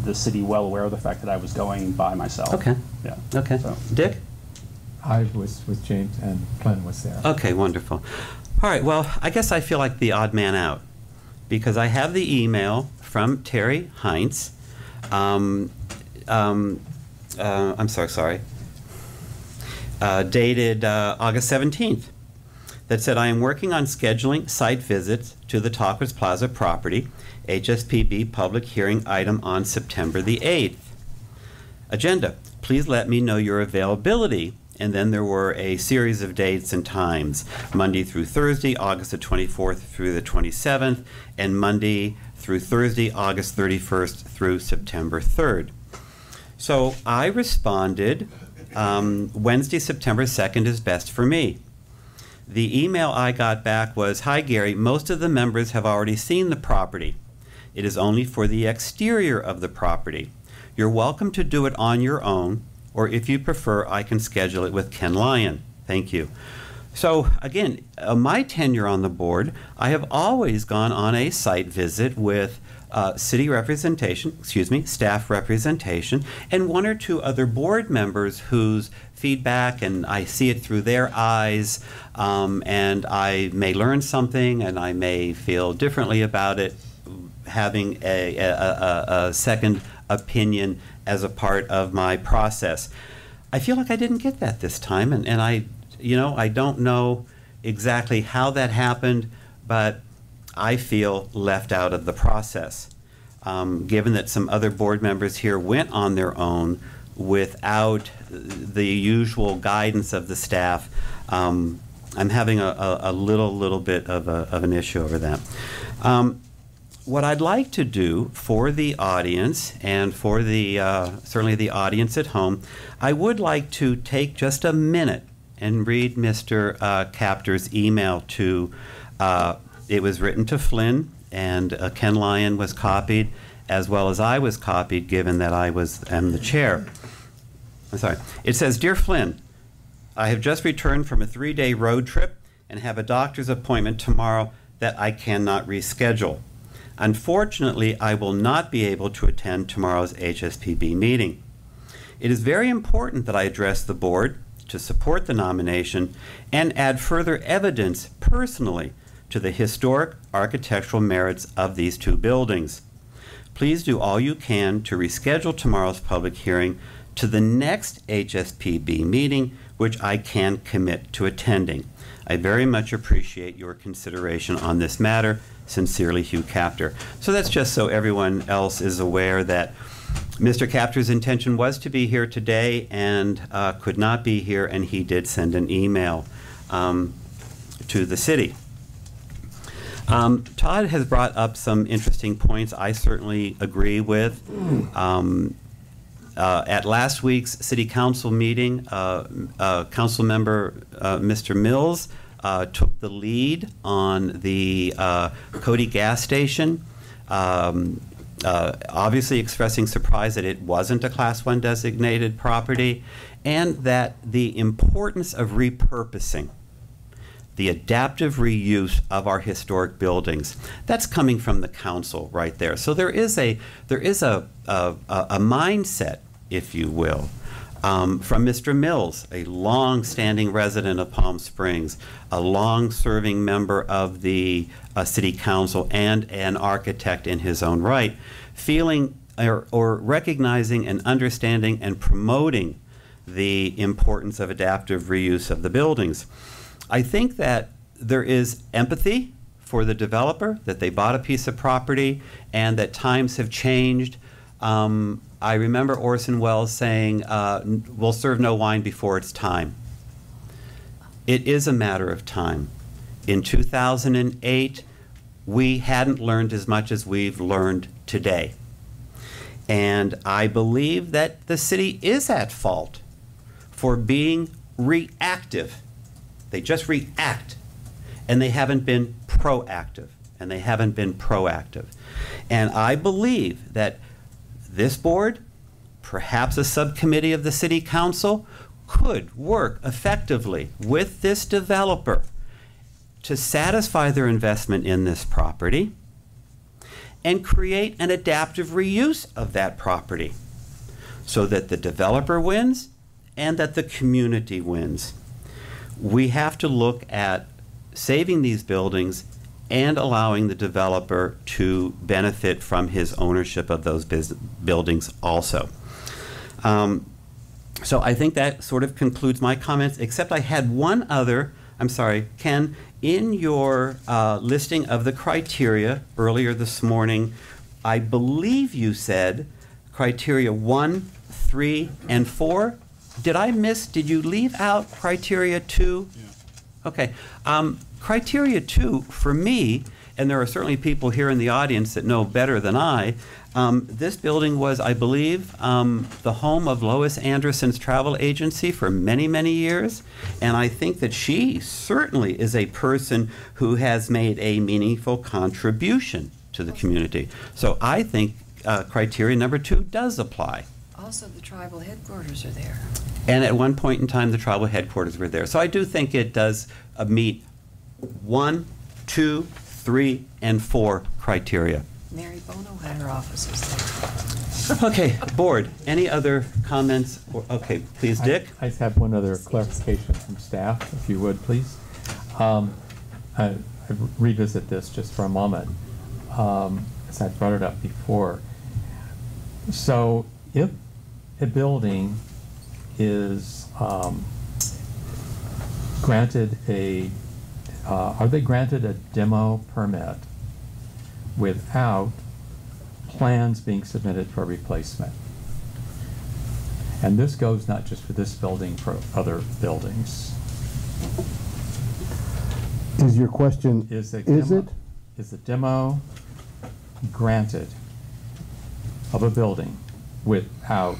the city well aware of the fact that I was going by myself. Okay. Yeah. Okay. So. Dick? I was with James and Glenn was there. Okay, wonderful. All right, well, I guess I feel like the odd man out because I have the email from Terry Heinz. I'm sorry. Dated August 17th that said, I am working on scheduling site visits to the Talkers Plaza property, HSPB public hearing item on September the 8th. Agenda, please let me know your availability. And then there were a series of dates and times, Monday through Thursday, August the 24th through the 27th, and Monday through Thursday, August 31st through September 3rd. So I responded, Wednesday, September 2nd is best for me. The email I got back was, hi Gary, most of the members have already seen the property. It is only for the exterior of the property. You're welcome to do it on your own, or if you prefer, I can schedule it with Ken Lyon. Thank you. So again, my tenure on the board, I have always gone on a site visit with city representation, staff representation, and one or two other board members whose feedback, and I see it through their eyes, and I may learn something and I may feel differently about it, having a second opinion as a part of my process. I feel like I didn't get that this time, and I don't know exactly how that happened, but I feel left out of the process. Given that some other board members here went on their own without the usual guidance of the staff, I'm having a little bit of an issue over that. What I'd like to do for the audience and for the certainly the audience at home, I would like to take just a minute and read Mr. Capter's email to It was written to Flynn, and Ken Lyon was copied, as well as I was copied, given that I am the chair. I'm sorry. It says, "Dear Flynn, I have just returned from a 3-day road trip and have a doctor's appointment tomorrow that I cannot reschedule. Unfortunately, I will not be able to attend tomorrow's HSPB meeting. It is very important that I address the board to support the nomination and add further evidence personally to the historic architectural merits of these two buildings. Please do all you can to reschedule tomorrow's public hearing to the next HSPB meeting, which I can commit to attending. I very much appreciate your consideration on this matter. Sincerely, Hugh Capter." So that's just so everyone else is aware that Mr. Capter's intention was to be here today and could not be here, and he did send an email to the city. Todd has brought up some interesting points I certainly agree with. At last week's city council meeting, council member Mr. Mills took the lead on the Cody gas station, obviously expressing surprise that it wasn't a Class 1 designated property, and that the importance of repurposing, the adaptive reuse of our historic buildings. That's coming from the council right there. So there is a mindset, if you will, from Mr. Mills, a long-standing resident of Palm Springs, a long-serving member of the city council, and an architect in his own right, feeling or recognizing and understanding and promoting the importance of adaptive reuse of the buildings. I think that there is empathy for the developer, that they bought a piece of property and that times have changed. I remember Orson Welles saying, "We'll serve no wine before it's time." It is a matter of time. In 2008, we hadn't learned as much as we've learned today. And I believe that the city is at fault for being reactive. They just react, and they haven't been proactive, and they haven't been proactive. And I believe that this board, perhaps a subcommittee of the city council, could work effectively with this developer to satisfy their investment in this property and create an adaptive reuse of that property so that the developer wins and that the community wins. We have to look at saving these buildings and allowing the developer to benefit from his ownership of those buildings also. So I think that sort of concludes my comments, except I had one other. I'm sorry, Ken, in your listing of the criteria earlier this morning, I believe you said criteria 1, 3, and 4. Did you leave out criteria 2? Yeah. Okay. Criteria 2, for me, and there are certainly people here in the audience that know better than I, this building was, I believe, the home of Lois Anderson's travel agency for many, many years. And I think that she certainly is a person who has made a meaningful contribution to the community. So I think criteria number 2 does apply. Also, the tribal headquarters are there. And at one point in time, the tribal headquarters were there. So I do think it does meet 1, 2, 3, and 4 criteria. Mary Bono had her offices there. Okay, board, any other comments? Okay, please, Dick. I just have one other clarification from staff, if you would, please. I revisit this just for a moment, as I brought it up before. So if a building is granted are they granted a demo permit without plans being submitted for replacement? And this goes not just for this building, for other buildings. Is your question, is the demo granted of a building without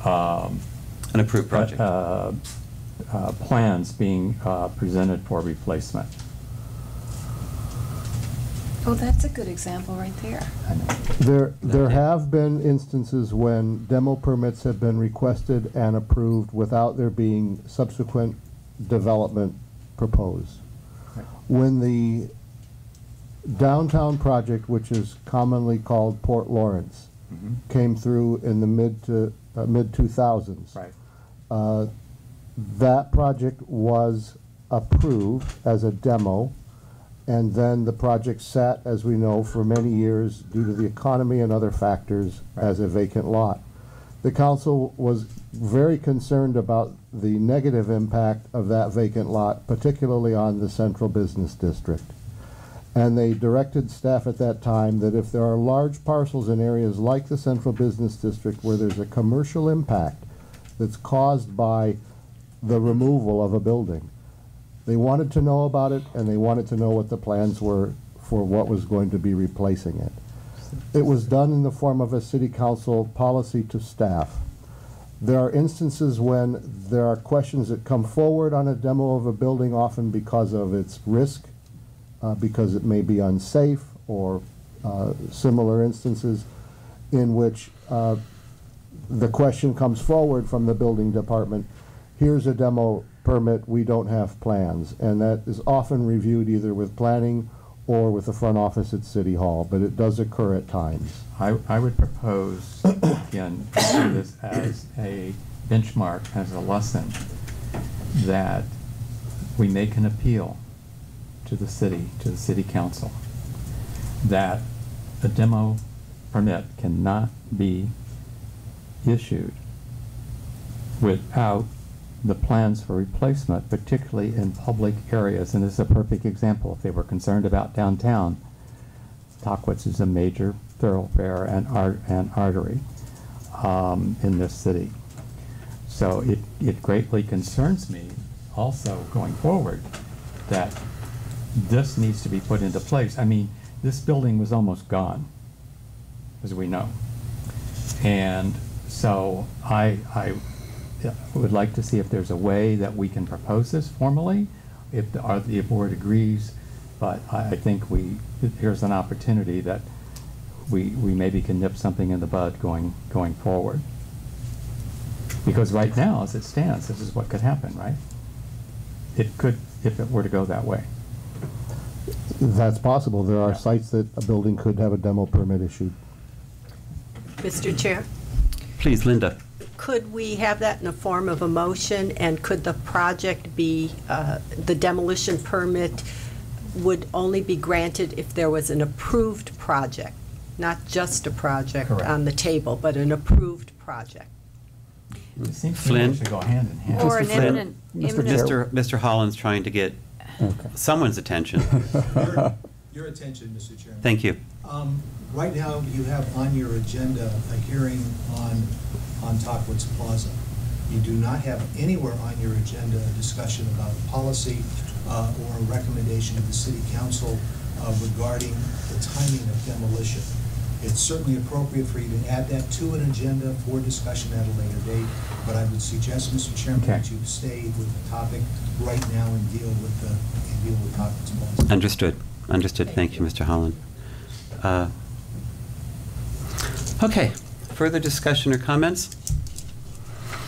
an approved project? Plans being presented for replacement? Oh, that's a good example right there. There have been instances when demo permits have been requested and approved without there being subsequent development proposed. When the downtown project, which is commonly called Port Lawrence, came through in the mid 2000s, Right. that project was approved as a demo, and then the project sat, as we know, for many years due to the economy and other factors as a vacant lot. The council was very concerned about the negative impact of that vacant lot, particularly on the central business district. And they directed staff at that time that if there are large parcels in areas like the central business district where there's a commercial impact that's caused by the removal of a building, they wanted to know about it, and they wanted to know what the plans were for what was going to be replacing it. It was done in the form of a city council policy to staff. There are instances when there are questions that come forward on a demo of a building, often because of its risk, because it may be unsafe, or similar instances in which the question comes forward from the building department, here's a demo permit, we don't have plans. And that is often reviewed either with planning or with the front office at City Hall, but it does occur at times. I would propose, again, to do this as a benchmark, as a lesson, that we make an appeal to the city council, that a demo permit cannot be issued without the plans for replacement, particularly in public areas. And this is a perfect example. If they were concerned about downtown, Tockwitz is a major thoroughfare and artery in this city. So it greatly concerns me also going forward that this needs to be put into place. I mean, this building was almost gone, as we know. And so I would like to see if there's a way that we can propose this formally, if the board agrees. But I think here's an opportunity that we maybe can nip something in the bud going forward. Because right now, as it stands, this is what could happen, right? It could, if it were to go that way. That's possible. There are sites that a building could have a demo permit issued. Mr. Chair? Please, Linda. Could we have that in the form of a motion, and could the project be, the demolition permit would only be granted if there was an approved project, not just a project on the table, but an approved project? It seems Flynn? to go hand in hand. Or an imminent. Mr. Holland's trying to get someone's attention. Your attention, Mr. Chairman. Thank you. Right now, you have on your agenda a hearing on Tockwitz Plaza. You do not have anywhere on your agenda a discussion about policy or a recommendation of the City Council regarding the timing of demolition. It's certainly appropriate for you to add that to an agenda for discussion at a later date, but I would suggest, Mr. Chairman, that you stay with the topic right now and deal with Tockwitz Plaza. Understood. Understood. Thank you, Mr. Holland. Okay. Further discussion or comments?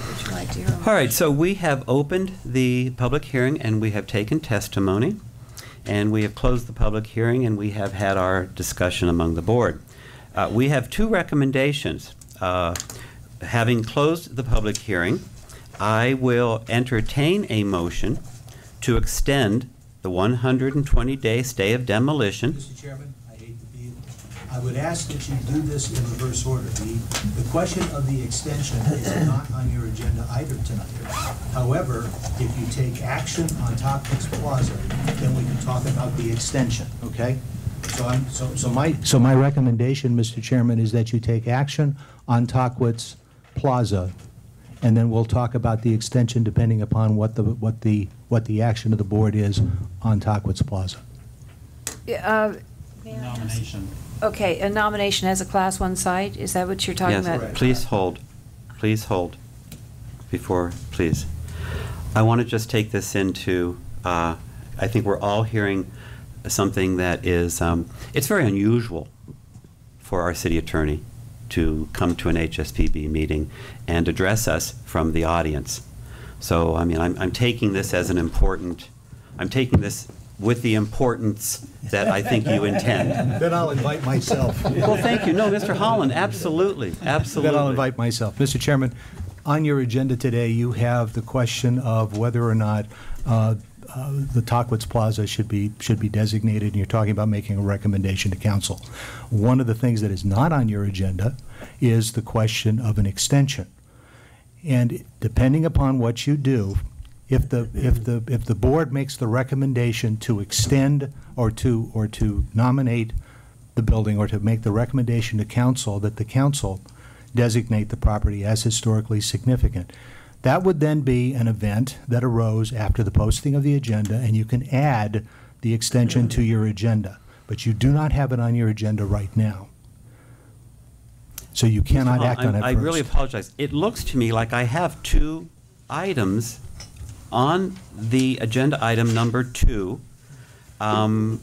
Would you like to hear? All right. So we have opened the public hearing and we have taken testimony, and we have closed the public hearing and we have had our discussion among the board. We have two recommendations. Having closed the public hearing, I will entertain a motion to extend the 120-day stay of demolition. Mr. Chairman, I hate to be, I would ask that you do this in reverse order. The question of the extension is not on your agenda either tonight. However, if you take action on Tockwitz Plaza, then we can talk about the extension, okay? So my recommendation, Mr. Chairman, is that you take action on Tockwitz Plaza, and then we'll talk about the extension depending upon what the action of the board is on Tockwitz Plaza. Nomination. Okay, a nomination as a Class 1 site, is that what you're talking about? Yes, please hold. Please hold. Please. I want to just take this into, I think we're all hearing something that is, it's very unusual for our city attorney to come to an HSPB meeting and address us from the audience. So, I mean, I'm taking this as an important, I'm taking this with the importance that I think you intend. Then I'll invite myself. Well, thank you. No, Mr. Holland, absolutely, absolutely. Then I'll invite myself. Mr. Chairman, on your agenda today, you have the question of whether or not the Tockwitz Plaza should be designated, and you're talking about making a recommendation to council. One of the things that is not on your agenda is the question of an extension. And depending upon what you do, if the board makes the recommendation to extend or to nominate the building, or to make the recommendation to council that the council designate the property as historically significant, that would then be an event that arose after the posting of the agenda, and you can add the extension to your agenda. But you do not have it on your agenda right now. So you cannot act on it I first. really apologize. It looks to me like I have two items on the agenda, item number 2, item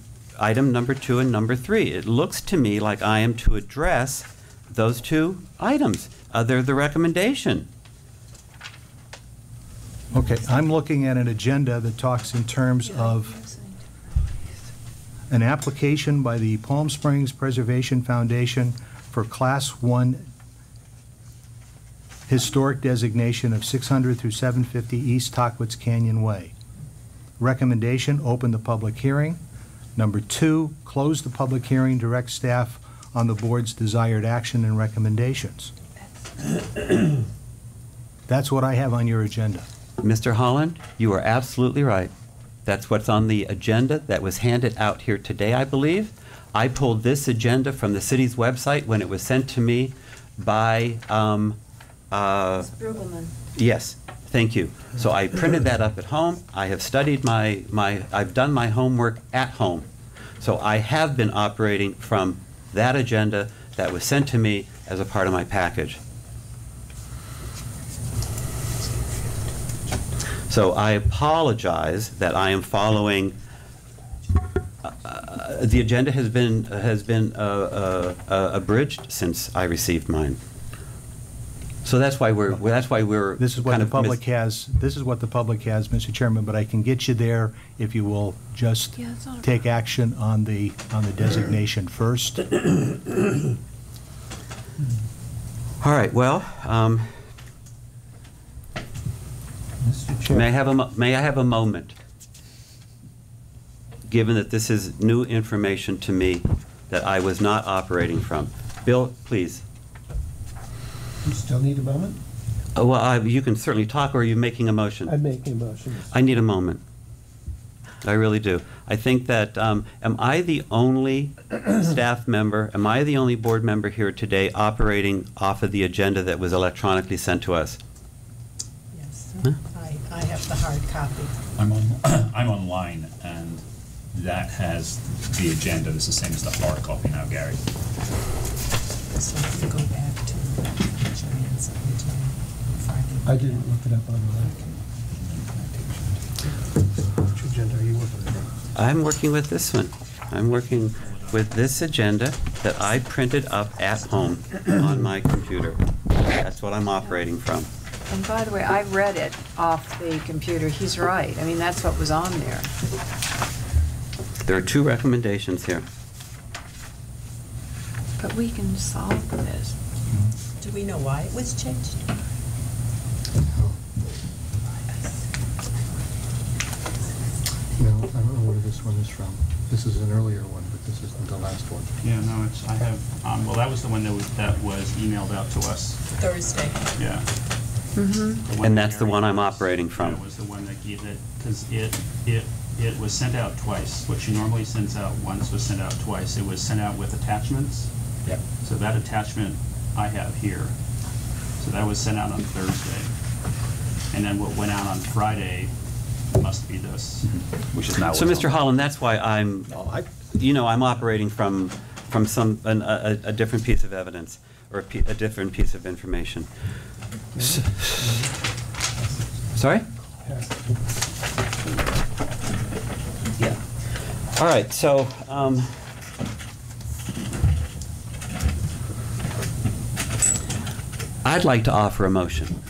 number 2 and number 3. It looks to me like I am to address those two items. They're the recommendation. Okay, I'm looking at an agenda that talks in terms of an application by the Palm Springs Preservation Foundation for Class 1 historic designation of 600 through 750 East Tockwitz Canyon Way. Recommendation, open the public hearing. Number 2, close the public hearing, direct staff on the board's desired action and recommendations. That's what I have on your agenda. Mr. Holland, you are absolutely right. That's what's on the agenda that was handed out here today, I believe. I pulled this agenda from the city's website when it was sent to me by Brueggelmann. Yes, thank you. So I printed that up at home. I have studied I've done my homework at home. So I have been operating from that agenda that was sent to me as a part of my package. So I apologize that I am following. The agenda has been abridged since I received mine. So that's why we're This is what the public has. This is what the public has, Mr. Chairman. But I can get you there if you will just take action on the designation first. All right. Well, Mr. Chairman, may I have a moment? Given that this is new information to me that I was not operating from. Bill, please. You still need a moment? Well, you can certainly talk, or are you making a motion? I'm making a motion. I need a moment. I really do. I think that, am I the only staff member, am I the only board member here today operating off of the agenda that was electronically sent to us? Yes, Huh? I have the hard copy. I'm online, and that has the agenda. It's the same as the hard copy now, Gary. So if you go back to Joanne's original Friday. I didn't look it up online. which agenda are you working on? I'm working with this one. I'm working with this agenda that I printed up at home on my computer. That's what I'm operating from. And by the way, I read it off the computer. He's right. I mean, that's what was on there. There are two recommendations here. But we can solve this. Do we know why it was changed? No, I don't know where this one is from. This is an earlier one, but this isn't the last one. Yeah, no, I have, well, that was the one that was emailed out to us. Thursday. Yeah. Mm-hmm. And that's the one I'm operating from. That was the one that gave it, because it was sent out twice. What she normally sends out once was sent out twice. It was sent out with attachments. Yep. So that attachment I have here. So that was sent out on Thursday. And then what went out on Friday must be this. Which is now. So, Mr. Holland, that's why I'm operating from a different piece of evidence or a different piece of information. Sorry? Yeah. All right, so I'd like to offer a motion.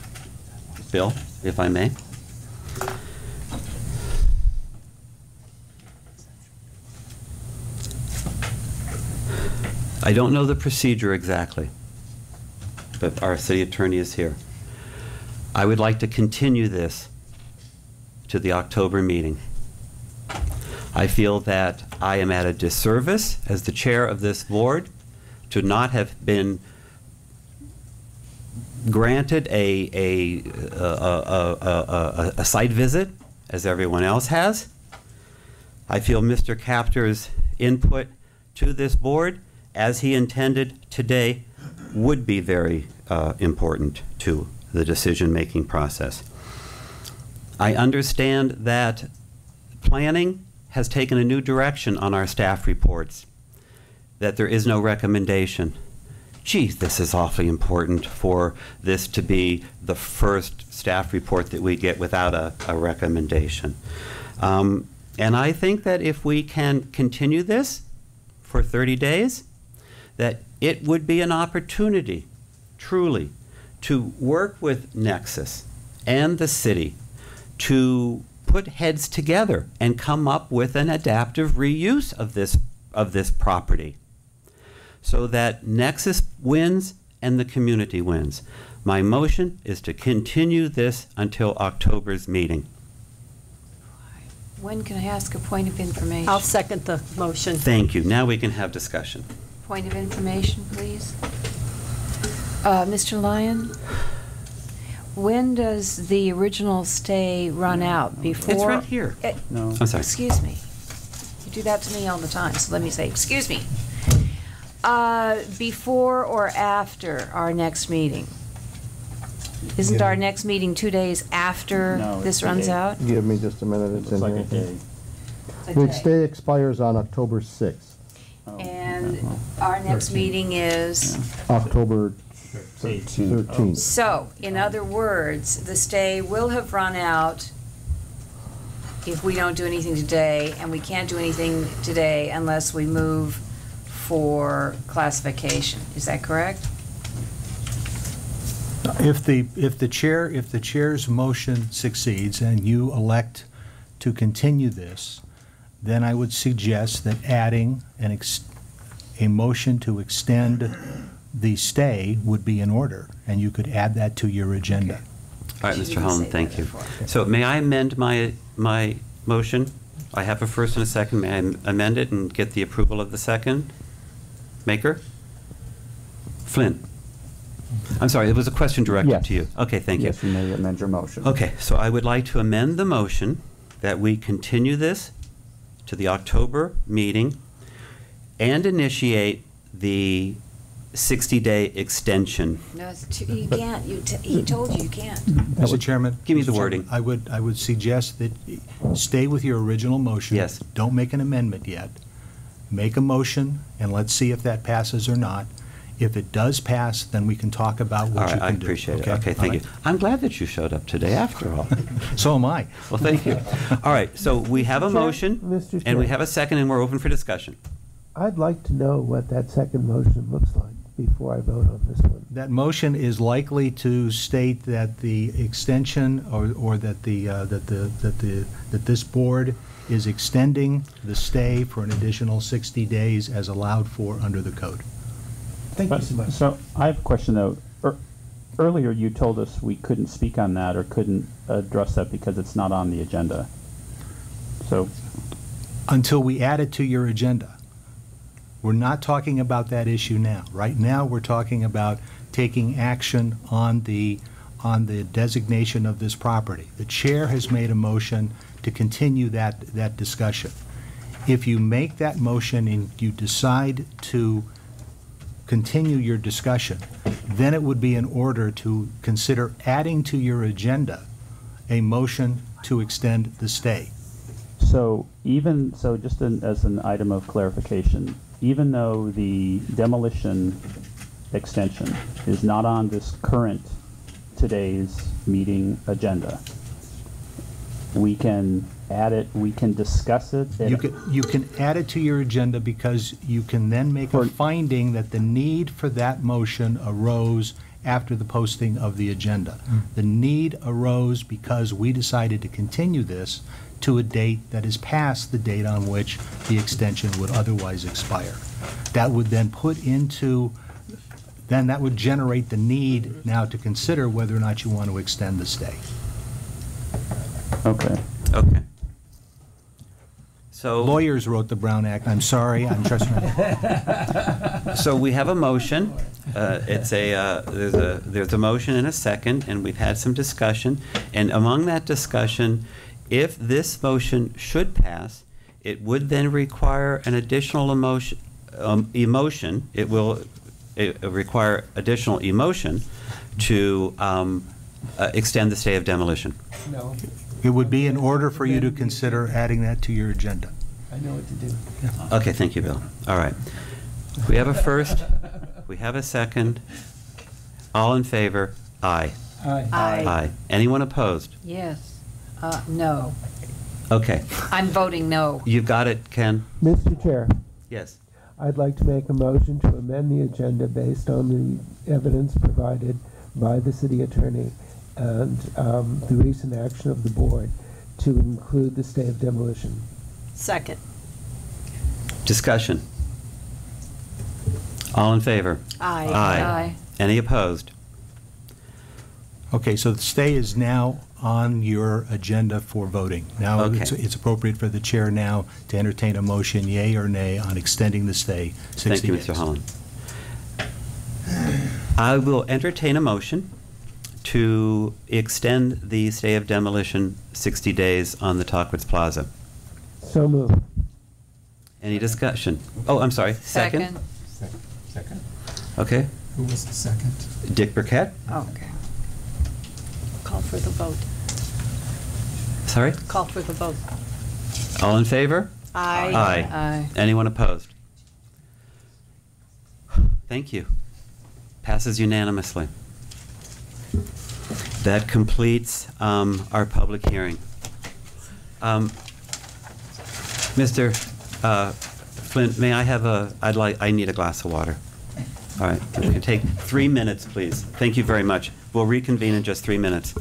Bill, if I may. I don't know the procedure exactly, but our city attorney is here. I would like to continue this to the October meeting. I feel that I am at a disservice as the chair of this board to not have been granted a site visit as everyone else has. I feel Mr. Capter's input to this board, as he intended today, would be very important to the decision-making process. I understand that planning has taken a new direction on our staff reports, that there is no recommendation. Gee, this is awfully important for this to be the first staff report that we get without a recommendation. And I think that if we can continue this for 30 days, that it would be an opportunity, truly, to work with Nexus and the city to put heads together and come up with an adaptive reuse of this property, so that Nexus wins and the community wins. My motion is to continue this until October's meeting. When can I ask a point of information? I'll second the motion. Thank you. Now we can have discussion. Point of information, please. Mr. Lyon, when does the original stay run out? Before? It's right here. No. I'm sorry. Excuse me. You do that to me all the time, so let me say, excuse me. Before or after our next meeting? Isn't our next meeting 2 days after this runs out? Give me just a minute, it's in Looks here. like a day. The stay expires on October 6th. And our next meeting is? October 13th. So, in other words, the stay will have run out if we don't do anything today, and we can't do anything today unless we move for classification. Is that correct? If the chair's motion succeeds and you elect to continue this, then I would suggest that adding a motion to extend the stay would be in order, and you could add that to your agenda. All right, Mr. Holland, thank you. So may I amend my motion? I have a first and a second. May I amend it and get the approval of the second maker? Flynn. I'm sorry, it was a question directed to you. Okay, thank you. Yes, you may amend your motion. Okay, so I would like to amend the motion that we continue this to the October meeting and initiate the 60-day extension. No, you can't. He told you can't. Mr. Chairman? Give me the Mr. wording. Chairman, I would suggest that stay with your original motion. Yes. Don't make an amendment yet. Make a motion, and let's see if that passes or not. If it does pass, then we can talk about what you can do. All right, I appreciate it. Okay, thank you. I'm glad that you showed up today after all. So am I. Well, thank you. All right, so we have a motion, Mr. and we Chair. have a second, and we're open for discussion. I'd like to know what that second motion looks like before I vote on this one. That motion is likely to state that the extension, or that this board is extending the stay for an additional 60 days as allowed for under the code. Thank you so much. So I have a question, though. Earlier, you told us we couldn't speak on that or couldn't address that because it's not on the agenda. So, until we add it to your agenda. We're not talking about that issue now. Right now, we're talking about taking action on the designation of this property. The chair has made a motion to continue that discussion. If you make that motion and you decide to continue your discussion, then it would be in order to consider adding to your agenda a motion to extend the stay. So just as an item of clarification, even though the demolition extension is not on this today's meeting agenda, we can add it, we can discuss it. You can add it to your agenda because you can then make a finding that the need for that motion arose after the posting of the agenda. The need arose because we decided to continue this to a date that is past the date on which the extension would otherwise expire. That would then that would generate the need now to consider whether or not you want to extend the stay. Okay. Okay. So lawyers wrote the Brown Act. I'm sorry. I'm just. So we have a motion. There's a motion and a second, and we've had some discussion. And among that discussion, if this motion should pass, it would then require an additional emotion. It will require additional emotion to extend the stay of demolition. No. It would be in order for you to consider adding that to your agenda. I know what to do. Okay, thank you, Bill. All right. We have a first. We have a second. All in favor? Aye. Aye. Aye. Anyone opposed? Yes. No. Okay. I'm voting no. You've got it, Ken? Mr. Chair. Yes. I'd like to make a motion to amend the agenda based on the evidence provided by the city attorney and the recent action of the board to include the stay of demolition. Second. Discussion. All in favor? Aye. Aye. Any opposed? Okay, so the stay is now on your agenda for voting. Now Okay. it's appropriate for the chair now to entertain a motion, yea or nay, on extending the stay 60 Thank you, days. Mr. Holland. I will entertain a motion to extend the stay of demolition 60 days on the Talkwitz Plaza. So moved. Any discussion? Oh, I'm sorry. Second? Second. Okay. Who was the second? Dick Burkett? Okay. Call for the vote. Sorry? Call for the vote. All in favor? Aye. Aye. Aye. Anyone opposed? Thank you. Passes unanimously. That completes our public hearing. Mr. Flint, may I have I need a glass of water. All right, we can take 3 minutes, please. Thank you very much. We'll reconvene in just 3 minutes.